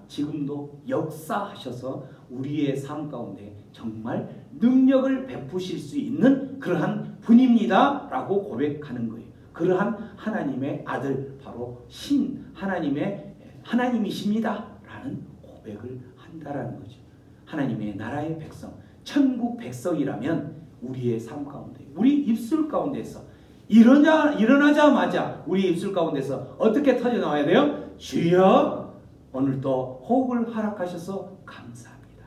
지금도 역사하셔서 우리의 삶 가운데 정말 능력을 베푸실 수 있는 그러한 분입니다 라고 고백하는 거예요. 그러한 하나님의 아들 바로 신 하나님이십니다 라는 고백을 한다라는 거죠. 하나님의 나라의 백성, 천국 백성이라면 우리의 삶 가운데, 우리 입술 가운데서 일어나자마자 우리 입술 가운데서 어떻게 터져나와야 돼요? 주여, 오늘도 호흡을 허락하셔서 감사합니다.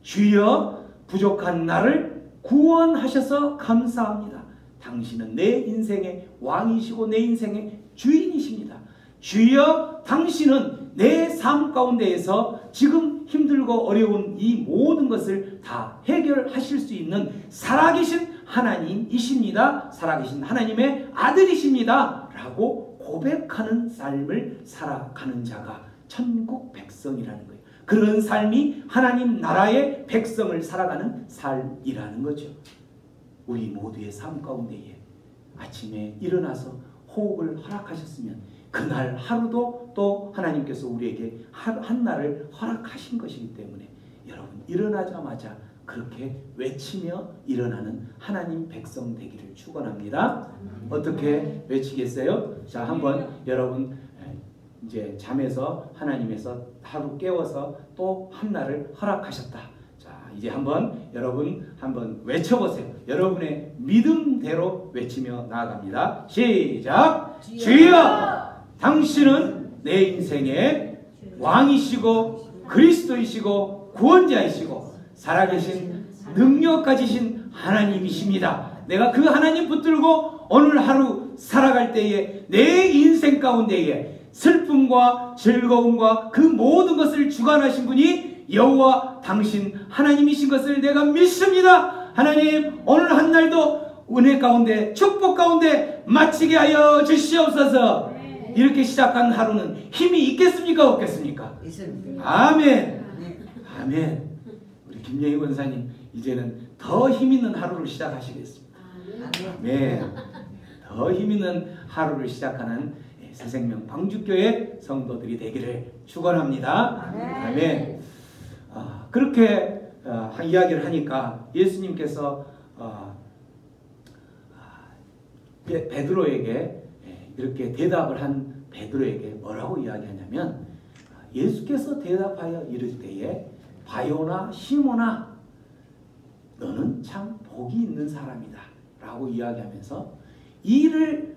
주여, 부족한 나를 구원하셔서 감사합니다. 당신은 내 인생의 왕이시고 내 인생의 주인이십니다. 주여, 당신은 내 삶 가운데에서 지금 힘들고 어려운 이 모든 것을 다 해결하실 수 있는 살아계신 하나님이십니다. 살아계신 하나님의 아들이십니다 라고 고백하는 삶을 살아가는 자가 천국 백성이라는 거예요. 그런 삶이 하나님 나라의 백성을 살아가는 삶이라는 거죠. 우리 모두의 삶 가운데에 아침에 일어나서 호흡을 허락하셨으면 그날 하루도 또 하나님께서 우리에게 한 날을 허락하신 것이기 때문에 여러분 일어나자마자 그렇게 외치며 일어나는 하나님 백성 되기를 축원합니다. 어떻게 외치겠어요? 자, 한번 여러분 이제 잠에서 하나님에서 하루 깨워서 또 한 날을 허락하셨다. 자, 이제 여러분 한번 외쳐보세요. 여러분의 믿음대로 외치며 나아갑니다. 시작! 주여! 당신은 내 인생의 왕이시고 그리스도이시고 구원자이시고 살아계신 능력 가지신 하나님이십니다. 내가 그 하나님 붙들고 오늘 하루 살아갈 때에 내 인생 가운데에 슬픔과 즐거움과 그 모든 것을 주관하신 분이 여호와 당신 하나님이신 것을 내가 믿습니다. 하나님, 오늘 한 날도 은혜 가운데 축복 가운데 마치게 하여 주시옵소서. 이렇게 시작한 하루는 힘이 있겠습니까? 없겠습니까? 있습니다. 아멘. 아멘. 우리 김영희 권사님 이제는 더 힘있는 하루를 시작하시겠습니다. 아멘. 더 힘있는 하루를 시작하는 새생명 방주교회 성도들이 되기를 축원합니다. 아멘. 그렇게 이야기를 하니까 예수님께서 베드로에게 이렇게 대답을 한 베드로에게 뭐라고 이야기하냐면, 예수께서 대답하여 이를 때에 바요나 시몬아 너는 참 복이 있는 사람이다 라고 이야기하면서, 이를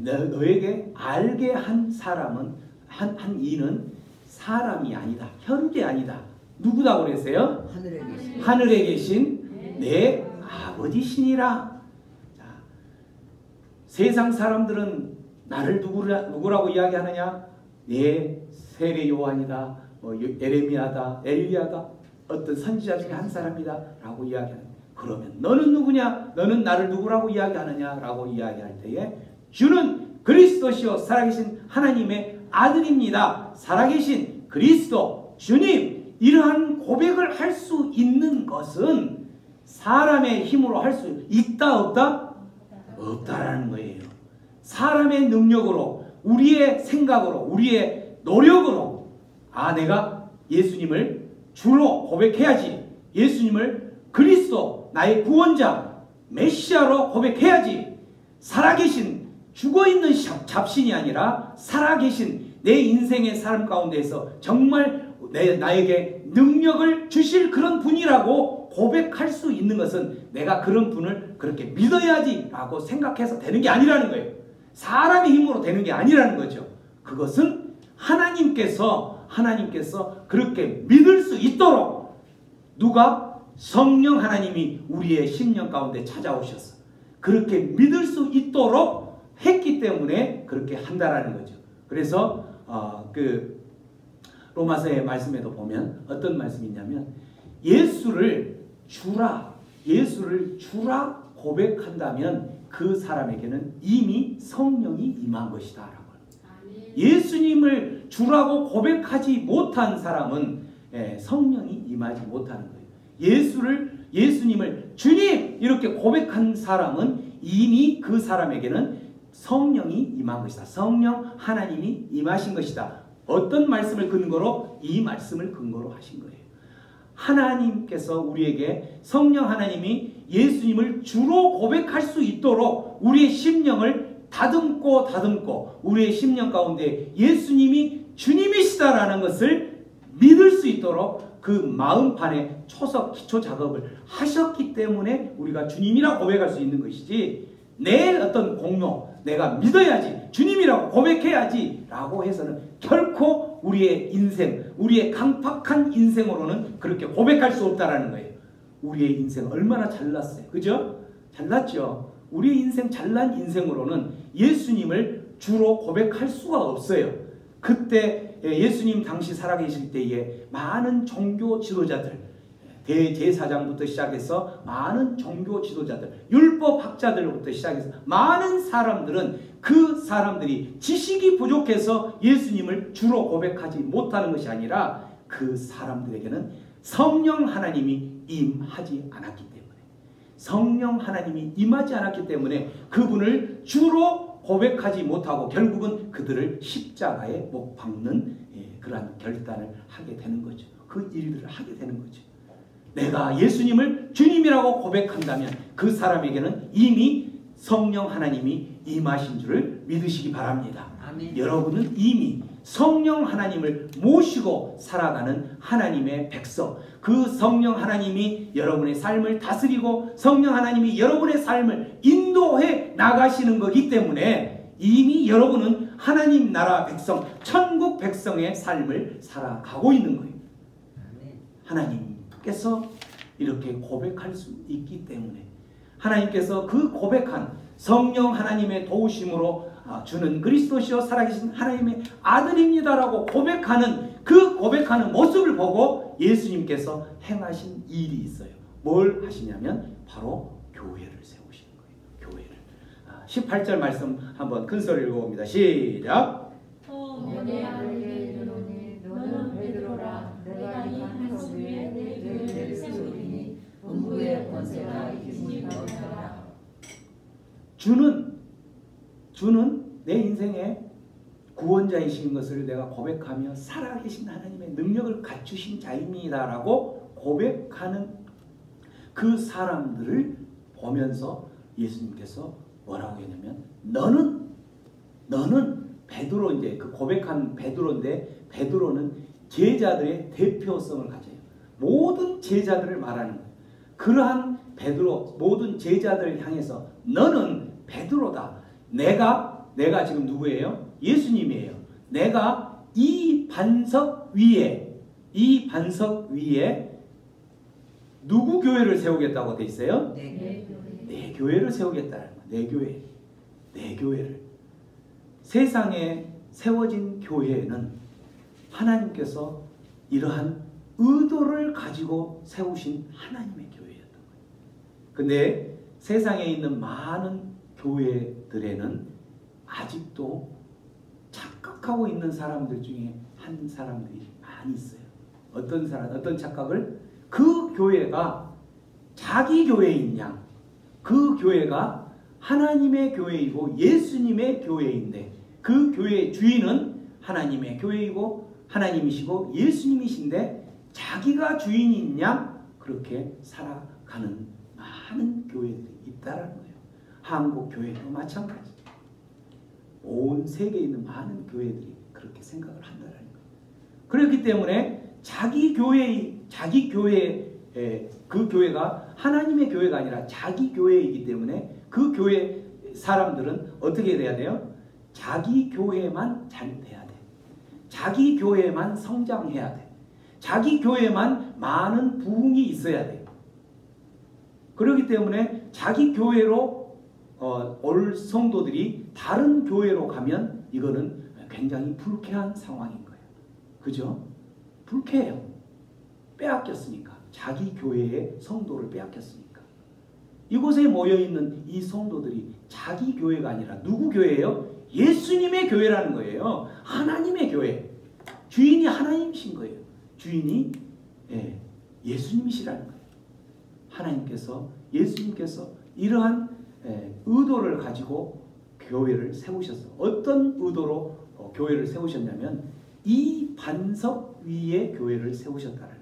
너에게 알게 한 사람은 한 이는 사람이 아니다, 혈육이 아니다. 누구라고 그랬어요? 하늘에 계신 내 아버지시니라. 세상 사람들은 나를 누구라고 이야기하느냐? 네, 세례 요한이다, 에레미야다, 엘리야다, 어떤 선지자 중에 한 사람이다 라고 이야기하는. 그러면 너는 누구냐? 너는 나를 누구라고 이야기하느냐? 라고 이야기할 때에 주는 그리스도시요 살아계신 하나님의 아들입니다. 살아계신 그리스도 주님, 이러한 고백을 할 수 있는 것은 사람의 힘으로 할 수 있다 없다? 없다라는 거예요. 사람의 능력으로, 우리의 생각으로, 우리의 노력으로 내가 예수님을 주로 고백해야지, 예수님을 그리스도 나의 구원자 메시아로 고백해야지, 살아계신 죽어있는 잡신이 아니라 살아계신 내 인생의 삶 가운데에서 정말 나에게 능력을 주실 그런 분이라고 고백할 수 있는 것은 내가 그런 분을 그렇게 믿어야지 라고 생각해서 되는 게 아니라는 거예요. 사람의 힘으로 되는 게 아니라는 거죠. 그것은 하나님께서 그렇게 믿을 수 있도록, 누가? 성령 하나님이 우리의 심령 가운데 찾아오셔서 그렇게 믿을 수 있도록 했기 때문에 그렇게 한다라는 거죠. 그래서 그 로마서의 말씀에도 보면 어떤 말씀이 있냐면, 예수를 주라 고백한다면 그 사람에게는 이미 성령이 임한 것이다 라고. 예수님을 주라고 고백하지 못한 사람은 성령이 임하지 못하는 거예요. 예수님을 주님 이렇게 고백한 사람은 이미 그 사람에게는 성령이 임한 것이다. 성령 하나님이 임하신 것이다. 어떤 말씀을 근거로? 이 말씀을 근거로 하신 거예요. 하나님께서 우리에게, 성령 하나님이 예수님을 주로 고백할 수 있도록 우리의 심령을 다듬고 우리의 심령 가운데 예수님이 주님이시다라는 것을 믿을 수 있도록 그 마음판에 초석 기초 작업을 하셨기 때문에 우리가 주님이라 고백할 수 있는 것이지, 내 어떤 공로, 내가 믿어야지, 주님이라고 고백해야지 라고 해서는 결코 우리의 인생, 우리의 강팍한 인생으로는 그렇게 고백할 수 없다라는 거예요. 우리의 인생 얼마나 잘났어요. 그죠? 잘났죠? 우리의 인생, 잘난 인생으로는 예수님을 주로 고백할 수가 없어요. 그때 예수님 당시 살아계실 때에 많은 종교 지도자들, 대제사장부터 시작해서 많은 종교 지도자들, 율법학자들부터 시작해서 많은 사람들은 그 사람들이 지식이 부족해서 예수님을 주로 고백하지 못하는 것이 아니라 그 사람들에게는 성령 하나님이 임하지 않았기 때문에, 성령 하나님이 임하지 않았기 때문에 그분을 주로 고백하지 못하고 결국은 그들을 십자가에 못 박는 그러한 결단을 하게 되는 거죠. 그 일들을 하게 되는 거죠. 내가 예수님을 주님이라고 고백한다면 그 사람에게는 이미 성령 하나님이 임하신 줄을 믿으시기 바랍니다. 아멘. 여러분은 이미 성령 하나님을 모시고 살아가는 하나님의 백성, 그 성령 하나님이 여러분의 삶을 다스리고 성령 하나님이 여러분의 삶을 인도해 나가시는 거기 때문에 이미 여러분은 하나님 나라 백성, 천국 백성의 삶을 살아가고 있는 거예요. 하나님께서 이렇게 고백할 수 있기 때문에 하나님께서 그 고백한 성령 하나님의 도우심으로 주는 그리스도시요 살아계신 하나님의 아들입니다라고 고백하는 그 고백하는 모습을 보고 예수님께서 행하신 일이 있어요. 뭘 하시냐면 바로 교회를 세우시는 거예요. 교회를. 18절 말씀 한번 큰 소리로 읽어봅니다. 시작. 내 아들에게 이르노니 너는 베드로라. 내가 이 한 위에 내 교회를 세우리니 음부의 권세가 이기니 못하라. 주는 내 인생의 구원자이신 것을 내가 고백하며 살아계신 하나님의 능력을 갖추신 자입니다라고 고백하는 그 사람들을 보면서 예수님께서 뭐라고 했냐면 너는 베드로, 이제 그 고백한 베드로인데 베드로는 제자들의 대표성을 가져요. 모든 제자들을 말하는 거예요. 그러한 베드로, 모든 제자들을 향해서 너는 베드로다. 내가 지금 누구예요? 예수님이에요. 내가 이 반석 위에 누구 교회를 세우겠다고 돼 있어요? 내 교회를 세우겠다는 거예요. 내 교회를. 세상에 세워진 교회는 하나님께서 이러한 의도를 가지고 세우신 하나님의 교회였던 거예요. 근데 세상에 있는 많은 교회들에는 아직도 착각하고 있는 사람들 중에 한 사람들이 많이 있어요. 어떤 착각을? 그 교회가 자기 교회인 양, 그 교회가 하나님의 교회이고 예수님의 교회인데 그 교회의 주인은 하나님의 교회이고 하나님이시고 예수님이신데 자기가 주인인 양 그렇게 살아가는 많은 교회들이 있다라는 거예요. 한국 교회도 마찬가지. 온 세계에 있는 많은 교회들이 그렇게 생각을 한다는 거예요. 그렇기 때문에 자기 교회, 그 교회가 하나님의 교회가 아니라 자기 교회이기 때문에 그 교회 사람들은 어떻게 돼야 돼요? 자기 교회만 잘 돼야 돼. 자기 교회만 성장해야 돼. 자기 교회만 많은 부흥이 있어야 돼. 그렇기 때문에 자기 교회로 올 성도들이 다른 교회로 가면 이거는 굉장히 불쾌한 상황인 거예요. 그죠? 불쾌해요. 빼앗겼으니까. 자기 교회의 성도를 빼앗겼으니까. 이곳에 모여있는 이 성도들이 자기 교회가 아니라 누구 교회예요? 예수님의 교회라는 거예요. 하나님의 교회. 주인이 하나님이신 거예요. 주인이 예수님이시라는 거예요. 예수님께서 이러한 의도를 가지고 교회를 세우셨어요. 어떤 의도로 교회를 세우셨냐면 이 반석 위에 교회를 세우셨다는 거예요.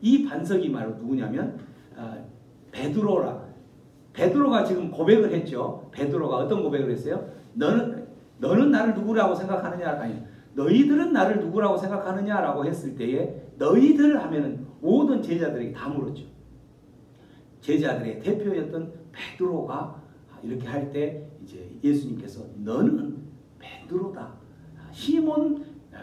이 반석이 바로 누구냐면 베드로라. 베드로가 지금 고백을 했죠. 베드로가 어떤 고백을 했어요? 너는 나를 누구라고 생각하느냐? 아니, 너희들은 나를 누구라고 생각하느냐라고 했을 때에 너희들 하면은 모든 제자들에게 다 물었죠. 제자들의 대표였던 베드로가 이렇게 할 때 이제 예수님께서 너는 베드로다.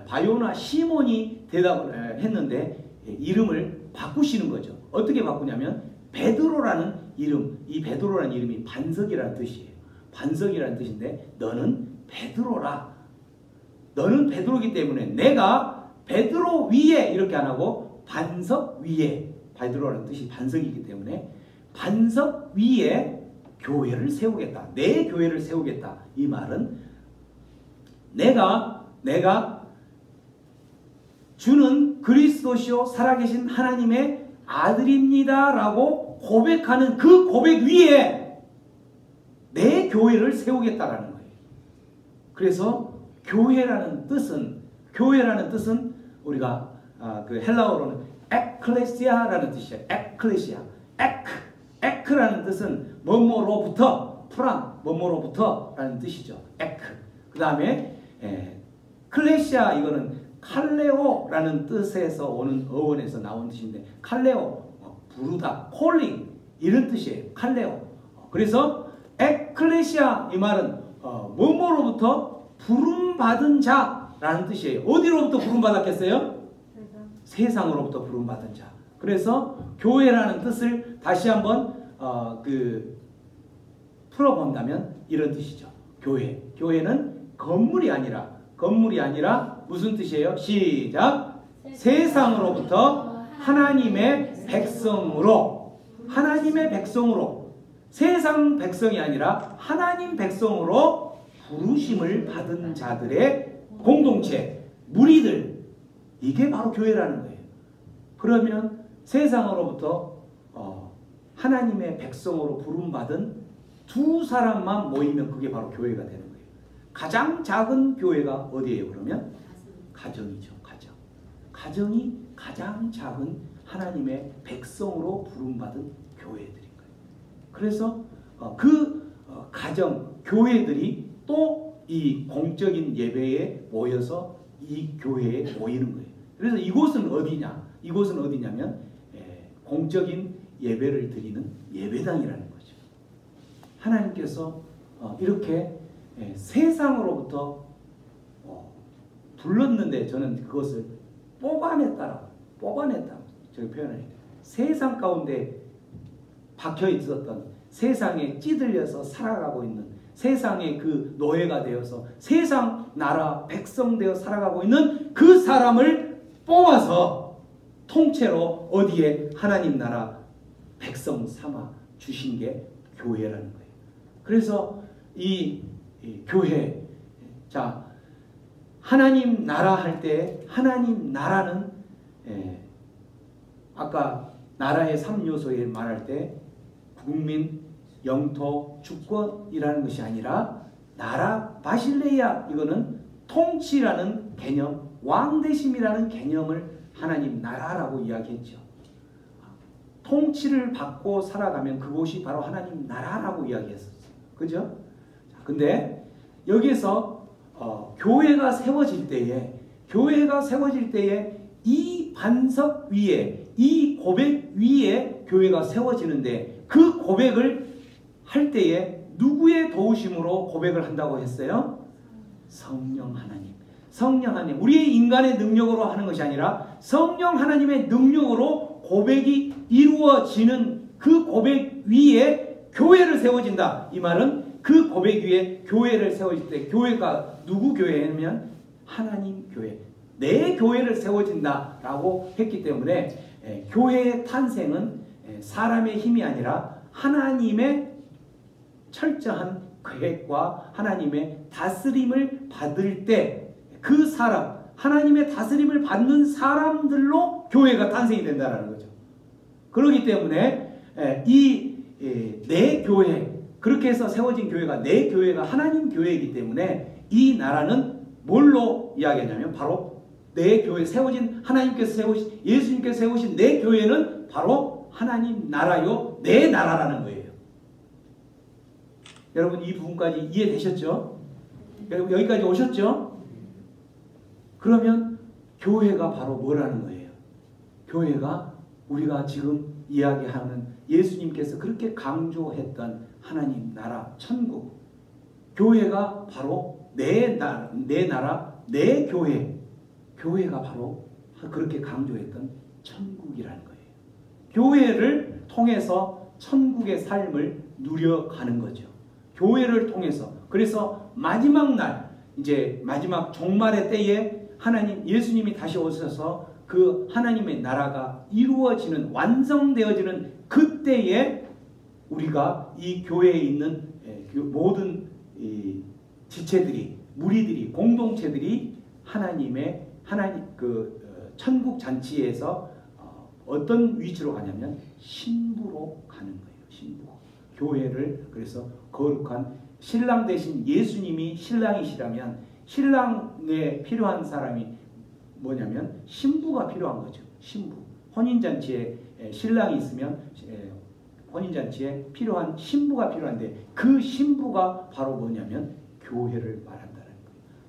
바요나 시몬이 대답을 했는데 이름을 바꾸시는 거죠. 어떻게 바꾸냐면 베드로라는 이름, 이 베드로라는 이름이 반석이라는 뜻이에요. 반석이라는 뜻인데 너는 베드로라. 너는 베드로이기 때문에 내가 베드로 위에 이렇게 안 하고 반석 위에, 베드로라는 뜻이 반석이기 때문에 반석 위에 교회를 세우겠다. 내 교회를 세우겠다. 이 말은 내가 주는 그리스도시요 살아계신 하나님의 아들입니다 라고 고백하는 그 고백 위에 내 교회를 세우겠다라는 거예요. 그래서 교회라는 뜻은 우리가 그 헬라어로는 에클레시아라는 뜻이에요. 에클레시아. 에크라는 뜻은 뭐뭐로부터, 뭐뭐로부터라는 뜻이죠. 에크. 그 다음에 클레시아, 이거는 칼레오라는 뜻에서 오는 어원에서 나온 뜻인데 칼레오, 부르다, 콜링 이런 뜻이에요. 칼레오. 그래서 에클레시아 이 말은 뭐뭐로부터 부름받은 자라는 뜻이에요. 어디로부터 부름받았겠어요? 세상으로부터 부름받은 자. 그래서 교회라는 뜻을 다시 한번 풀어본다면 이런 뜻이죠. 교회. 교회는 건물이 아니라 무슨 뜻이에요? 시작. 세상으로부터 하나님의 백성으로, 하나님의 백성으로, 세상 백성이 아니라 하나님 백성으로 부르심을 받은 자들의 공동체, 무리들, 이게 바로 교회라는 거예요. 그러면 세상으로부터 하나님의 백성으로 부름받은 두 사람만 모이면 그게 바로 교회가 되는 거예요. 가장 작은 교회가 어디예요? 그러면 가정이죠. 가정이 가장 작은 하나님의 백성으로 부름받은 교회들인 거예요. 그래서 가정, 교회들이 또 이 공적인 예배에 모여서 이 교회에 모이는 거예요. 그래서 이곳은 어디냐? 이곳은 어디냐면 공적인 예배를 드리는 예배당이라는 거죠. 하나님께서 이렇게 세상으로부터 불렀는데 저는 그것을 뽑아냈다. 저기 표현을 해요. 세상 가운데 박혀 있었던, 세상에 찌들려서 살아가고 있는, 세상의 그 노예가 되어서 세상 나라 백성 되어 살아가고 있는 그 사람을 뽑아서 통째로 어디에 하나님 나라 백성 삼아 주신 게 교회라는 거예요. 그래서 이 교회, 자, 하나님 나라 할 때 하나님 나라는 아까 나라의 3요소에 말할 때 국민, 영토, 주권이라는 것이 아니라 나라, 바실레이아, 이거는 통치라는 개념, 왕대심이라는 개념을 하나님 나라라고 이야기했죠. 통치를 받고 살아가면 그곳이 바로 하나님 나라라고 이야기했었어요. 그죠? 근데 여기에서 교회가 세워질 때에 이 반석 위에, 이 고백 위에 교회가 세워지는데, 그 고백을 할 때에 누구의 도우심으로 고백을 한다고 했어요? 성령 하나님. 성령 하나님. 우리의 인간의 능력으로 하는 것이 아니라 성령 하나님의 능력으로 고백이 이루어지는 그 고백 위에 교회를 세워진다. 이 말은 그 고백 위에 교회를 세워질 때, 교회가 누구 교회냐면 하나님 교회, 내 교회를 세워진다 라고 했기 때문에 교회의 탄생은 사람의 힘이 아니라 하나님의 철저한 계획과 하나님의 다스림을 받을 때 그 사람, 하나님의 다스림을 받는 사람들로 교회가 탄생이 된다는 거죠. 그렇기 때문에 내 교회, 그렇게 해서 세워진 교회가, 내 교회가 하나님 교회이기 때문에 이 나라는 뭘로 이야기하냐면 바로 내 교회, 세워진 하나님께서 세우신, 예수님께서 세우신 내 교회는 바로 하나님 나라요, 내 나라라는 거예요. 여러분 이 부분까지 이해되셨죠? 여러분 여기까지 오셨죠? 그러면 교회가 바로 뭐라는 거예요? 교회가 우리가 지금 이야기하는 예수님께서 그렇게 강조했던 하나님 나라, 천국, 교회가 바로 내 나라, 내 교회, 교회가 바로 그렇게 강조했던 천국이라는 거예요. 교회를 통해서 천국의 삶을 누려가는 거죠. 교회를 통해서. 그래서 마지막 날, 이제 마지막 종말의 때에 하나님, 예수님이 다시 오셔서 그 하나님의 나라가 이루어지는, 완성되어지는 그때에 우리가 이 교회에 있는 모든 지체들이, 무리들이, 공동체들이 하나님 천국 잔치에서 어떤 위치로 가냐면 신부로 가는 거예요. 신부. 교회를, 그래서 거룩한 신랑 대신 예수님이 신랑이시라면 신랑에 필요한 사람이 뭐냐면 신부가 필요한 거죠. 신부. 혼인잔치에 신랑이 있으면 혼인잔치에 필요한 신부가 필요한데, 그 신부가 바로 뭐냐면 교회를 말한다는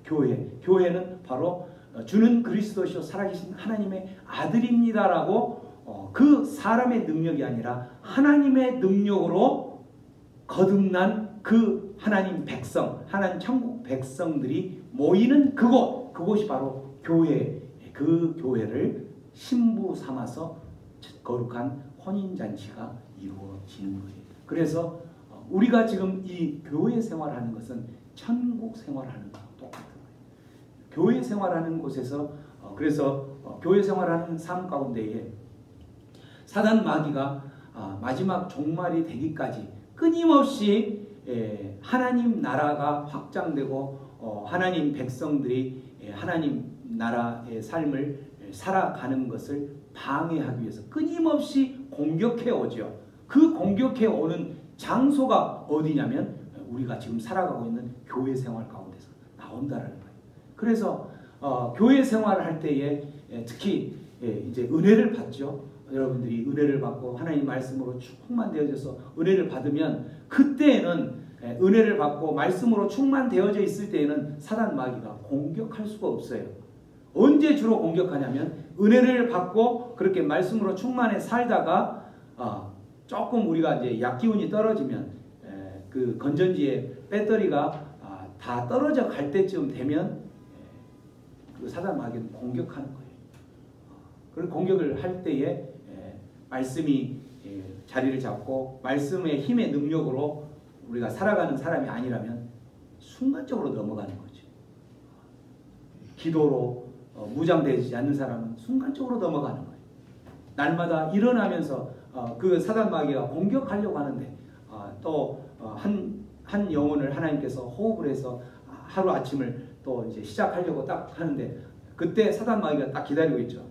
거예요. 교회는 바로 주는 그리스도시요 살아계신 하나님의 아들입니다라고 그 사람의 능력이 아니라 하나님의 능력으로 거듭난 그 하나님 백성, 하나님 천국 백성들이 모이는 그곳이 바로 교회, 그 교회를 신부 삼아서 거룩한 혼인잔치가 이루어지는 거예요. 그래서 우리가 지금 이 교회 생활하는 것은 천국 생활하는 거랑 똑같은 거예요. 교회 생활하는 곳에서 그래서 교회 생활하는 삶 가운데에 사단 마귀가 마지막 종말이 되기까지 끊임없이 하나님 나라가 확장되고 하나님 백성들이 하나님 나라의 삶을 살아가는 것을 방해하기 위해서 끊임없이 공격해 오죠. 그 공격해 오는 장소가 어디냐면 우리가 지금 살아가고 있는 교회 생활 가운데서 나온다라는 거예요. 그래서 교회 생활을 할 때에 특히 이제 은혜를 받죠. 여러분들이 은혜를 받고 하나님 말씀으로 충만되어져서 은혜를 받으면 그때에는 은혜를 받고 말씀으로 충만되어져 있을 때에는 사단 마귀가 공격할 수가 없어요. 언제 주로 공격하냐면 은혜를 받고 그렇게 말씀으로 충만해 살다가 조금 우리가 이제 약기운이 떨어지면 그 건전지의 배터리가 다 떨어져 갈 때쯤 되면 그 사단 마귀는 공격하는 거예요. 그런 공격을 할 때에 말씀이 자리를 잡고 말씀의 힘의 능력으로 우리가 살아가는 사람이 아니라면 순간적으로 넘어가는 거죠. 기도로 무장되지 않는 사람은 순간적으로 넘어가는 거예요. 날마다 일어나면서 그 사단 마귀가 공격하려고 하는데 또 한 영혼을 하나님께서 호흡을 해서 하루 아침을 또 이제 시작하려고 딱 하는데 그때 사단 마귀가 딱 기다리고 있죠.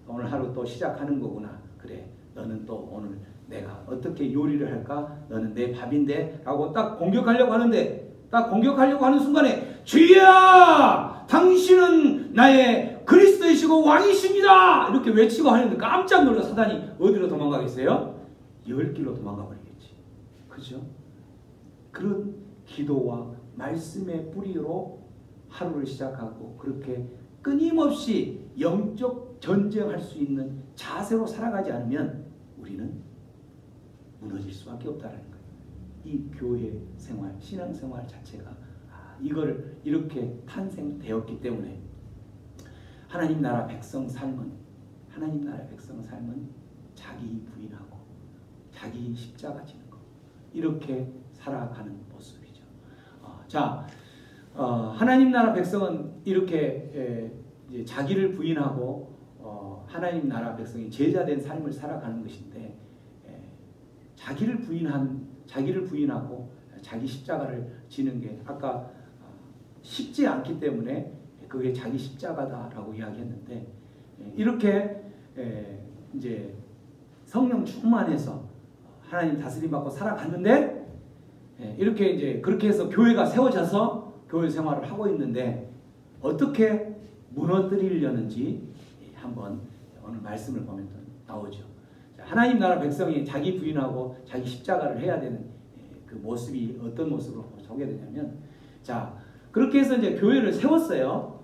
오늘 하루 또 시작하는 거구나. 그래, 너는 또 오늘 내가 어떻게 요리를 할까? 너는 내 밥인데 라고 딱 공격하려고 하는데 딱 공격하려고 하는 순간에 주여! 당신은 나의 그리스도이시고 왕이십니다! 이렇게 외치고 하는데 깜짝 놀라 사단이 어디로 도망가겠어요? 열 길로 도망가 버리겠지. 그죠? 그런 기도와 말씀의 뿌리로 하루를 시작하고 그렇게 끊임없이 영적 전쟁할 수 있는 자세로 살아가지 않으면 우리는 무너질 수밖에 없다는 거예요. 이 교회 생활, 신앙 생활 자체가 이걸 이렇게 탄생되었기 때문에 하나님 나라 백성 삶은 자기 부인하고 자기 십자가 지는 것 이렇게 살아가는 모습이죠. 하나님 나라 백성은 이렇게 이제 자기를 부인하고 하나님 나라 백성이 제자된 삶을 살아가는 것인데 자기를 부인하고 자기 십자가를 지는 게 아까 쉽지 않기 때문에 그게 자기 십자가다라고 이야기했는데 이렇게 이제 성령 충만해서 하나님 다스림 받고 살아갔는데 이렇게 이제 그렇게 해서 교회가 세워져서 교회 생활을 하고 있는데 어떻게 무너뜨리려는지 한번 오늘 말씀을 보면 나오죠. 하나님 나라 백성이 자기 부인하고 자기 십자가를 해야 되는 그 모습이 어떤 모습으로 소개되냐면 그렇게 해서 이제 교회를 세웠어요.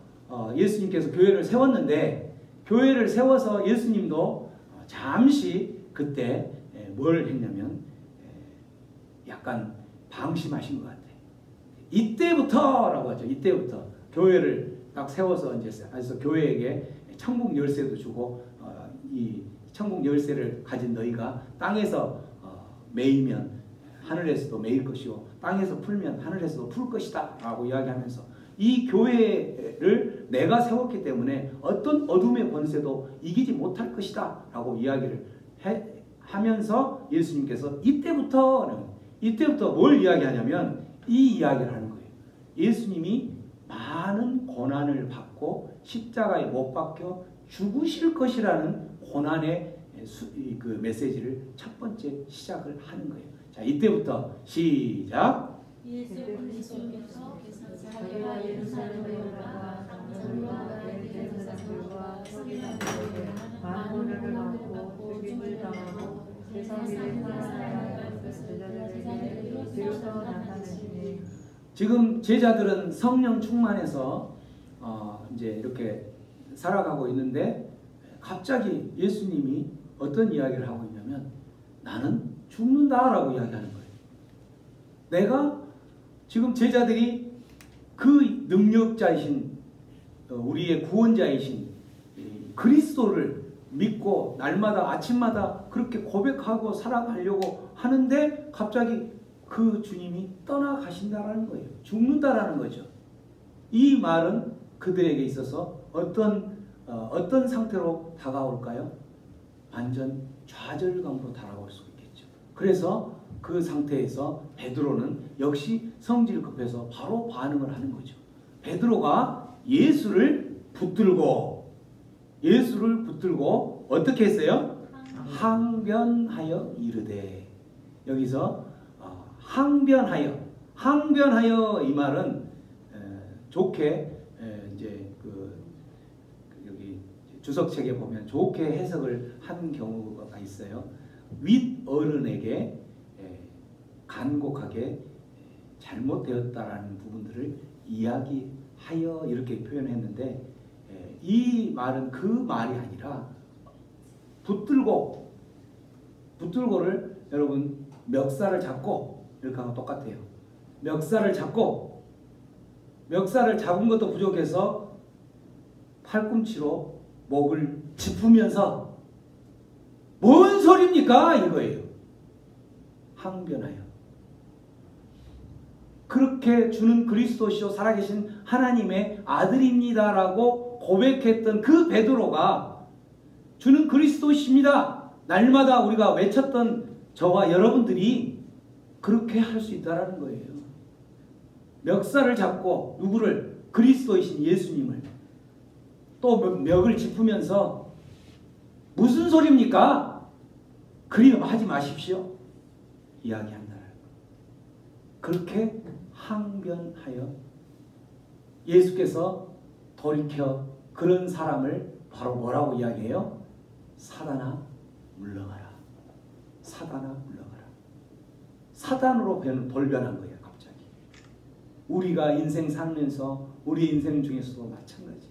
예수님께서 교회를 세웠는데 교회를 세워서 예수님도 잠시 그때 뭘 했냐면 약간 방심하신 것 같아요. 이때부터라고 하죠. 이때부터 교회를 딱 세워서 이제 그래서 교회에게 천국 열쇠도 주고 이 천국 열쇠를 가진 너희가 땅에서 매이면 하늘에서도 매일 것이요 땅에서 풀면 하늘에서도 풀 것이다 라고 이야기하면서 이 교회를 내가 세웠기 때문에 어떤 어둠의 권세도 이기지 못할 것이다 라고 이야기를 하면서 예수님께서 이때부터 뭘 이야기하냐면 이 이야기를 하는 거예요. 예수님이 많은 고난을 받고 십자가에 못 박혀 죽으실 것이라는 고난의 그 메시지를 첫 번째 시작을 하는 거예요. 이때부터 시작. 예수님께서 자기가 예루살렘에 올라가 장로와 대제사장들과 서기관들에게 만고를 받고 죽임을 당하고 제3일에 살아나야 제자들에게 비로소 나타나시니 지금 제자들은 성령 충만해서 이제 이렇게 살아가고 있는데 갑자기 예수님이 어떤 이야기를 하고 있냐면 나는 죽는다라고 이야기하는 거예요. 내가 지금 제자들이 그 능력자이신 우리의 구원자이신 그리스도를 믿고 날마다 아침마다 그렇게 고백하고 살아가려고 하는데 갑자기 그 주님이 떠나가신다라는 거예요. 죽는다라는 거죠. 이 말은 그들에게 있어서 어떤 상태로 다가올까요? 완전 좌절감으로 다가올 수 있겠죠. 그래서 그 상태에서 베드로는 역시 성질 급해서 바로 반응을 하는 거죠. 베드로가 예수를 붙들고 어떻게 했어요? 항변하여 이르되. 여기서 항변하여 이 말은 좋게 이제 여기 주석책에 보면 좋게 해석을 한 경우가 있어요. 윗 어른에게 간곡하게 잘못되었다라는 부분들을 이야기하여 이렇게 표현했는데, 이 말은 그 말이 아니라 붙들고를 여러분 멱살을 잡고 이렇게 하면 똑같아요. 멱살을 잡은 것도 부족해서 팔꿈치로 목을 짚으면서 뭔 소리입니까? 이거예요. 항변하여. 그렇게 주는 그리스도시요 살아계신 하나님의 아들입니다라고 고백했던 그 베드로가 주는 그리스도십니다. 날마다 우리가 외쳤던 저와 여러분들이 그렇게 할 수 있다라는 거예요. 멱살을 잡고 누구를? 그리스도이신 예수님을 또 멱을 짚으면서 무슨 소리입니까? 그리 하지 마십시오. 이야기한다. 그렇게 항변하여 예수께서 돌이켜 그런 사람을 바로 뭐라고 이야기해요? 사단아 물러가라. 사단아 물러가라. 사단으로 돌변한 거예요. 갑자기. 우리가 인생 살면서 우리 인생 중에서도 마찬가지.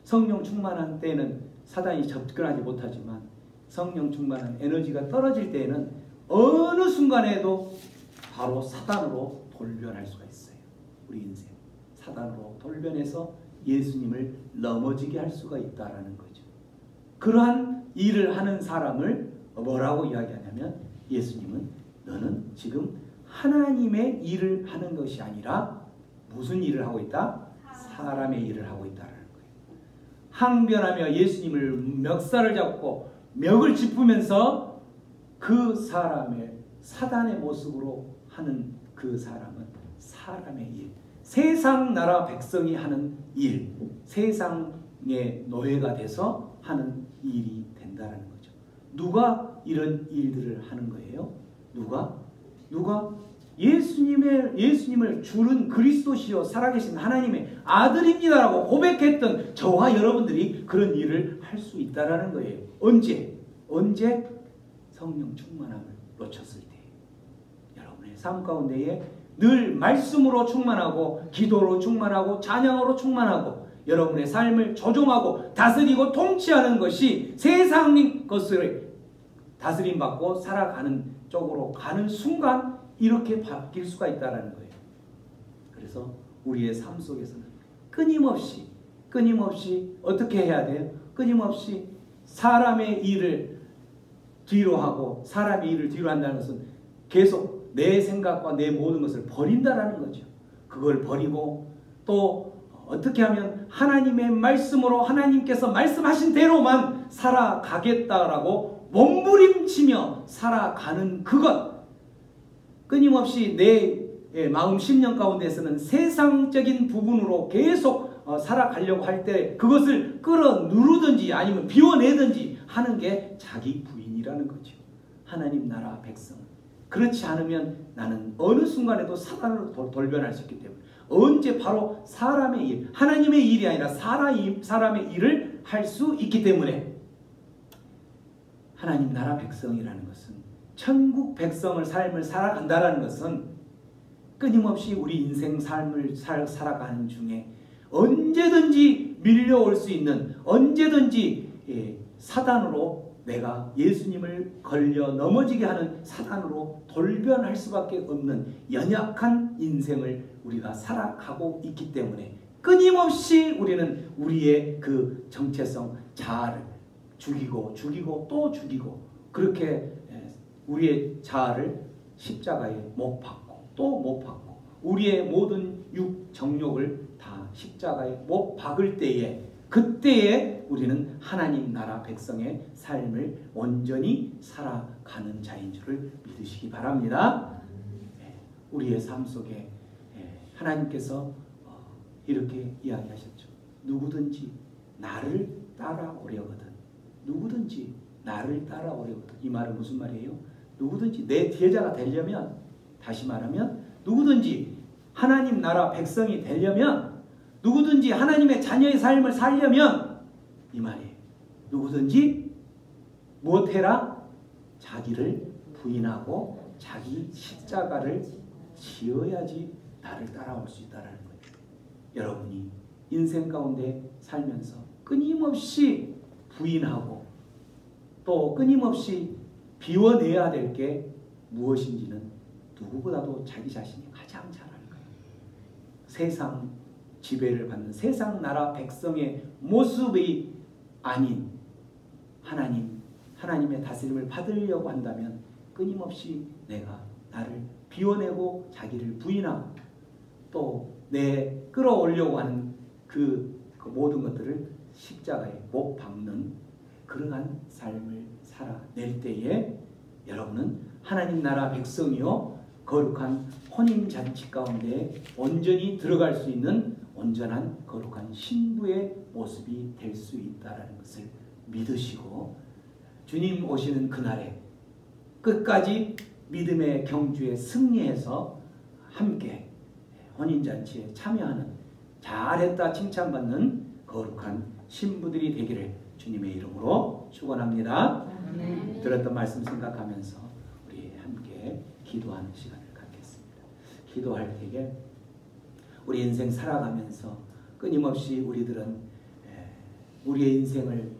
성령 충만한 때는 사단이 접근하지 못하지만 성령 충만한 에너지가 떨어질 때에는 어느 순간에도 바로 사단으로 돌변할 수가 있어요. 우리 인생 사단으로 돌변해서 예수님을 넘어지게 할 수가 있다라는 거죠. 그러한 일을 하는 사람을 뭐라고 이야기하냐면 예수님은 너는 지금 하나님의 일을 하는 것이 아니라 무슨 일을 하고 있다? 사람의 일을 하고 있다라는 거예요. 항변하며 예수님을 멱살을 잡고 멱을 짚으면서 그 사람의 사단의 모습으로 하는 그 사람은 사람의 일, 세상 나라 백성이 하는 일, 세상의 노예가 돼서 하는 일이 된다는 거죠. 누가 이런 일들을 하는 거예요? 누가 예수님을 주는 그리스도시요 살아계신 하나님의 아들입니다라고 고백했던 저와 여러분들이 그런 일을 할 수 있다라는 거예요. 언제? 성령 충만함을 놓쳤을 때. 여러분의 삶 가운데에 늘 말씀으로 충만하고 기도로 충만하고 찬양으로 충만하고 여러분의 삶을 조종하고 다스리고 통치하는 것이 세상 것을 다스림받고 살아가는 쪽으로 가는 순간 이렇게 바뀔 수가 있다는 거예요. 그래서 우리의 삶 속에서는 끊임없이 어떻게 해야 돼요? 끊임없이 사람의 일을 뒤로 하고 사람의 일을 뒤로 한다는 것은 계속 내 생각과 내 모든 것을 버린다라는 거죠. 그걸 버리고 또 어떻게 하면 하나님의 말씀으로 하나님께서 말씀하신 대로만 살아가겠다라고 몸부림치며 살아가는 그것, 끊임없이 내 마음 심령 가운데서는 세상적인 부분으로 계속 살아가려고 할 때 그것을 끌어누르든지 아니면 비워내든지 하는 게 자기 부인이라는 거죠. 하나님 나라 백성. 그렇지 않으면 나는 어느 순간에도 사단으로 돌변할 수 있기 때문에 언제 바로 사람의 일, 하나님의 일이 아니라 사람의 일을 할 수 있기 때문에 하나님 나라 백성이라는 것은 천국 백성을 삶을 살아간다는 것은 끊임없이 우리 인생 삶을 살아가는 중에 언제든지 밀려올 수 있는 언제든지 사단으로 내가 예수님을 걸려 넘어지게 하는 사단으로 돌변할 수밖에 없는 연약한 인생을 우리가 살아가고 있기 때문에 끊임없이 우리는 우리의 그 정체성 자아를 죽이고 또 죽이고 그렇게 우리의 자아를 십자가에 못 박고 또 못 박고 우리의 모든 육 정욕을 다 십자가에 못 박을 때에 그때에 우리는 하나님 나라 백성의 삶을 온전히 살아가는 자인 줄을 믿으시기 바랍니다. 우리의 삶 속에 하나님께서 이렇게 이야기하셨죠. 누구든지 나를 따라오려거든. 누구든지 나를 따라오려거든. 이 말은 무슨 말이에요? 누구든지 내 제자가 되려면, 다시 말하면 누구든지 하나님 나라 백성이 되려면, 누구든지 하나님의 자녀의 삶을 살려면 이 말이에요. 누구든지 무엇해라? 자기를 부인하고 자기 십자가를 지어야지 나를 따라올 수 있다는 거예요. 여러분이 인생 가운데 살면서 끊임없이 부인하고 또 끊임없이 비워내야 될 게 무엇인지는 누구보다도 자기 자신이 가장 잘 알 거예요. 세상 지배를 받는 세상 나라 백성의 모습이 아닌 하나님의 다스림을 받으려고 한다면 끊임없이 내가 나를 비워내고 자기를 부인하고 또 내 끌어올려고 하는 그 모든 것들을 십자가에 못 박는 그러한 삶을 살아낼 때에 여러분은 하나님 나라 백성이요 거룩한 혼인잔치 가운데 온전히 들어갈 수 있는 온전한 거룩한 신부의 모습이 될 수 있다는 것을 믿으시고 주님 오시는 그날에 끝까지 믿음의 경주에 승리해서 함께 혼인잔치에 참여하는 잘했다 칭찬받는 거룩한 신부들이 되기를 주님의 이름으로 축원합니다. 들었던 말씀 생각하면서 우리 함께 기도하는 시간을 갖겠습니다. 기도할 때에 우리 인생 살아가면서 끊임없이 우리들은 우리의 인생을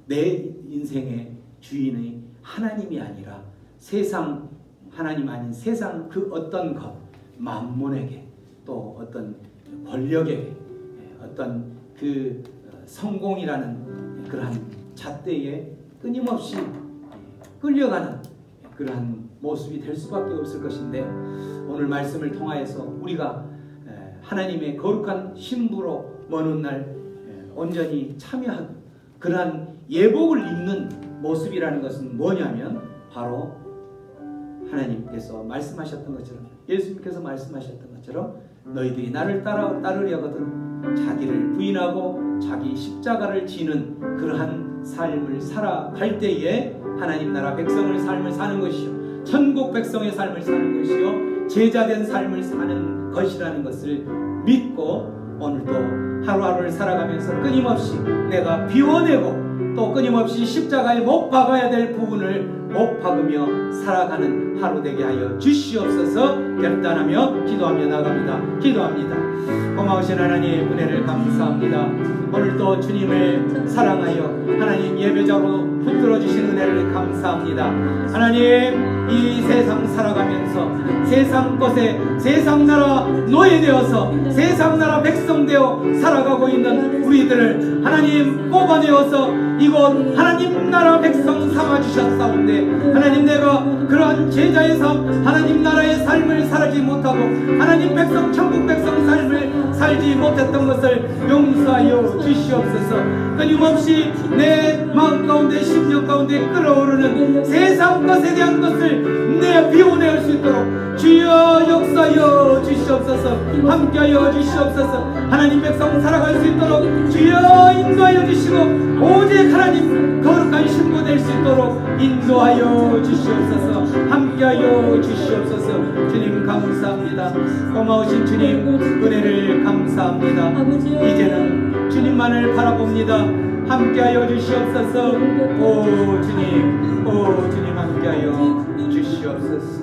내 인생의 주인의 하나님이 아니라 세상 하나님 아닌 세상 그 어떤 것 만몬에게 또 어떤 권력에게 어떤 그 성공이라는 그러한 잣대에 끊임없이 끌려가는 그러한 모습이 될 수밖에 없을 것인데 오늘 말씀을 통하여서 우리가 하나님의 거룩한 신부로 먼 훗날 온전히 참여한 그러한 예복을 입는 모습이라는 것은 뭐냐면 바로 하나님께서 말씀하셨던 것처럼 예수님께서 말씀하셨던 것처럼 너희들이 나를 따르려거든 자기를 부인하고 자기 십자가를 지는 그러한 삶을 살아갈 때에 하나님 나라 백성의 삶을 사는 것이요 천국 백성의 삶을 사는 것이요 제자된 삶을 사는 것이라는 것을 믿고 오늘도 하루하루를 살아가면서 끊임없이 내가 비워내고 또 끊임없이 십자가에 못 박아야 될 부분을 못 박으며 살아가는 하루 되게 하여 주시옵소서. 결단하며 기도하며 나갑니다. 기도합니다. 고마우신 하나님 은혜를 감사합니다. 오늘도 주님을 사랑하여 하나님 예배자로 붙들어 주신 은혜를 감사합니다. 하나님 이 세상 살아가면서 세상 것에 세상 나라 노예되어서 세상 나라 백성 되어 살아가고 있는 우리들을 하나님 뽑아내어서 이곳 하나님 나라 백성 삼아주셨사온데 하나님 내가 그러한 제자의 삶 하나님 나라의 삶을 살지 못하고 하나님 백성 천국 백성 삶을 살지 못했던 것을 용서하여 주시옵소서. 끊임없이 내 마음 가운데 심령 가운데 끓어오르는 세상 것에 대한 것을 내 비워낼 수 있도록 주여 역사하여 주시옵소서. 함께하여 주시옵소서. 하나님 백성 살아갈 수 있도록 주여 인도하여 주시고 오직 하나님 거룩한 신부 될 수 있도록 인도하여 주시옵소서. 함께하여 주시옵소서. 주님 감사합니다. 고마우신 주님 은혜를 감사합니다. 이제는 주님만을 바라봅니다. 함께하여 주시옵소서. 오 주님 함께하여 주시옵소서.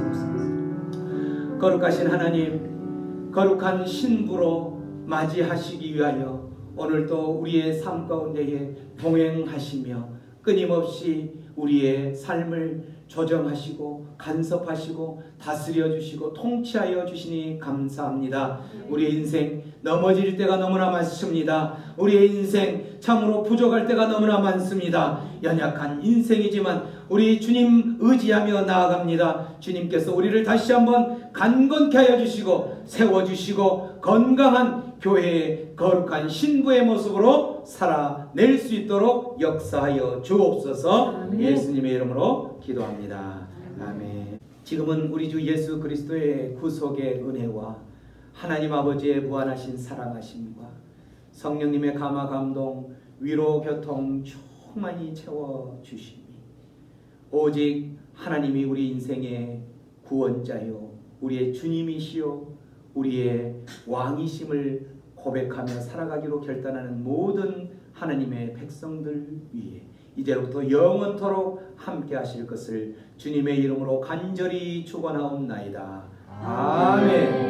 거룩하신 하나님 거룩한 신부로 맞이하시기 위하여 오늘도 우리의 삶 가운데에 동행하시며 끊임없이 우리의 삶을 조정하시고 간섭하시고 다스려 주시고 통치하여 주시니 감사합니다. 우리의 인생 넘어질 때가 너무나 많습니다. 우리의 인생 참으로 부족할 때가 너무나 많습니다. 연약한 인생이지만 우리 주님 의지하며 나아갑니다. 주님께서 우리를 다시 한번 간건케 하여 주시고 세워주시고 건강한 교회의 거룩한 신부의 모습으로 살아낼 수 있도록 역사하여 주옵소서. 예수님의 이름으로 기도합니다. 아멘. 지금은 우리 주 예수 그리스도의 구속의 은혜와 하나님 아버지의 무한하신 사랑하심과 성령님의 감화 감동 위로 교통 충만히 채워주시니 오직 하나님이 우리 인생의 구원자요 우리의 주님이시요 우리의 왕이심을 고백하며 살아가기로 결단하는 모든 하나님의 백성들 위해 이제부터 영원토록 함께 하실 것을 주님의 이름으로 간절히 축원하옵나이다. 아멘.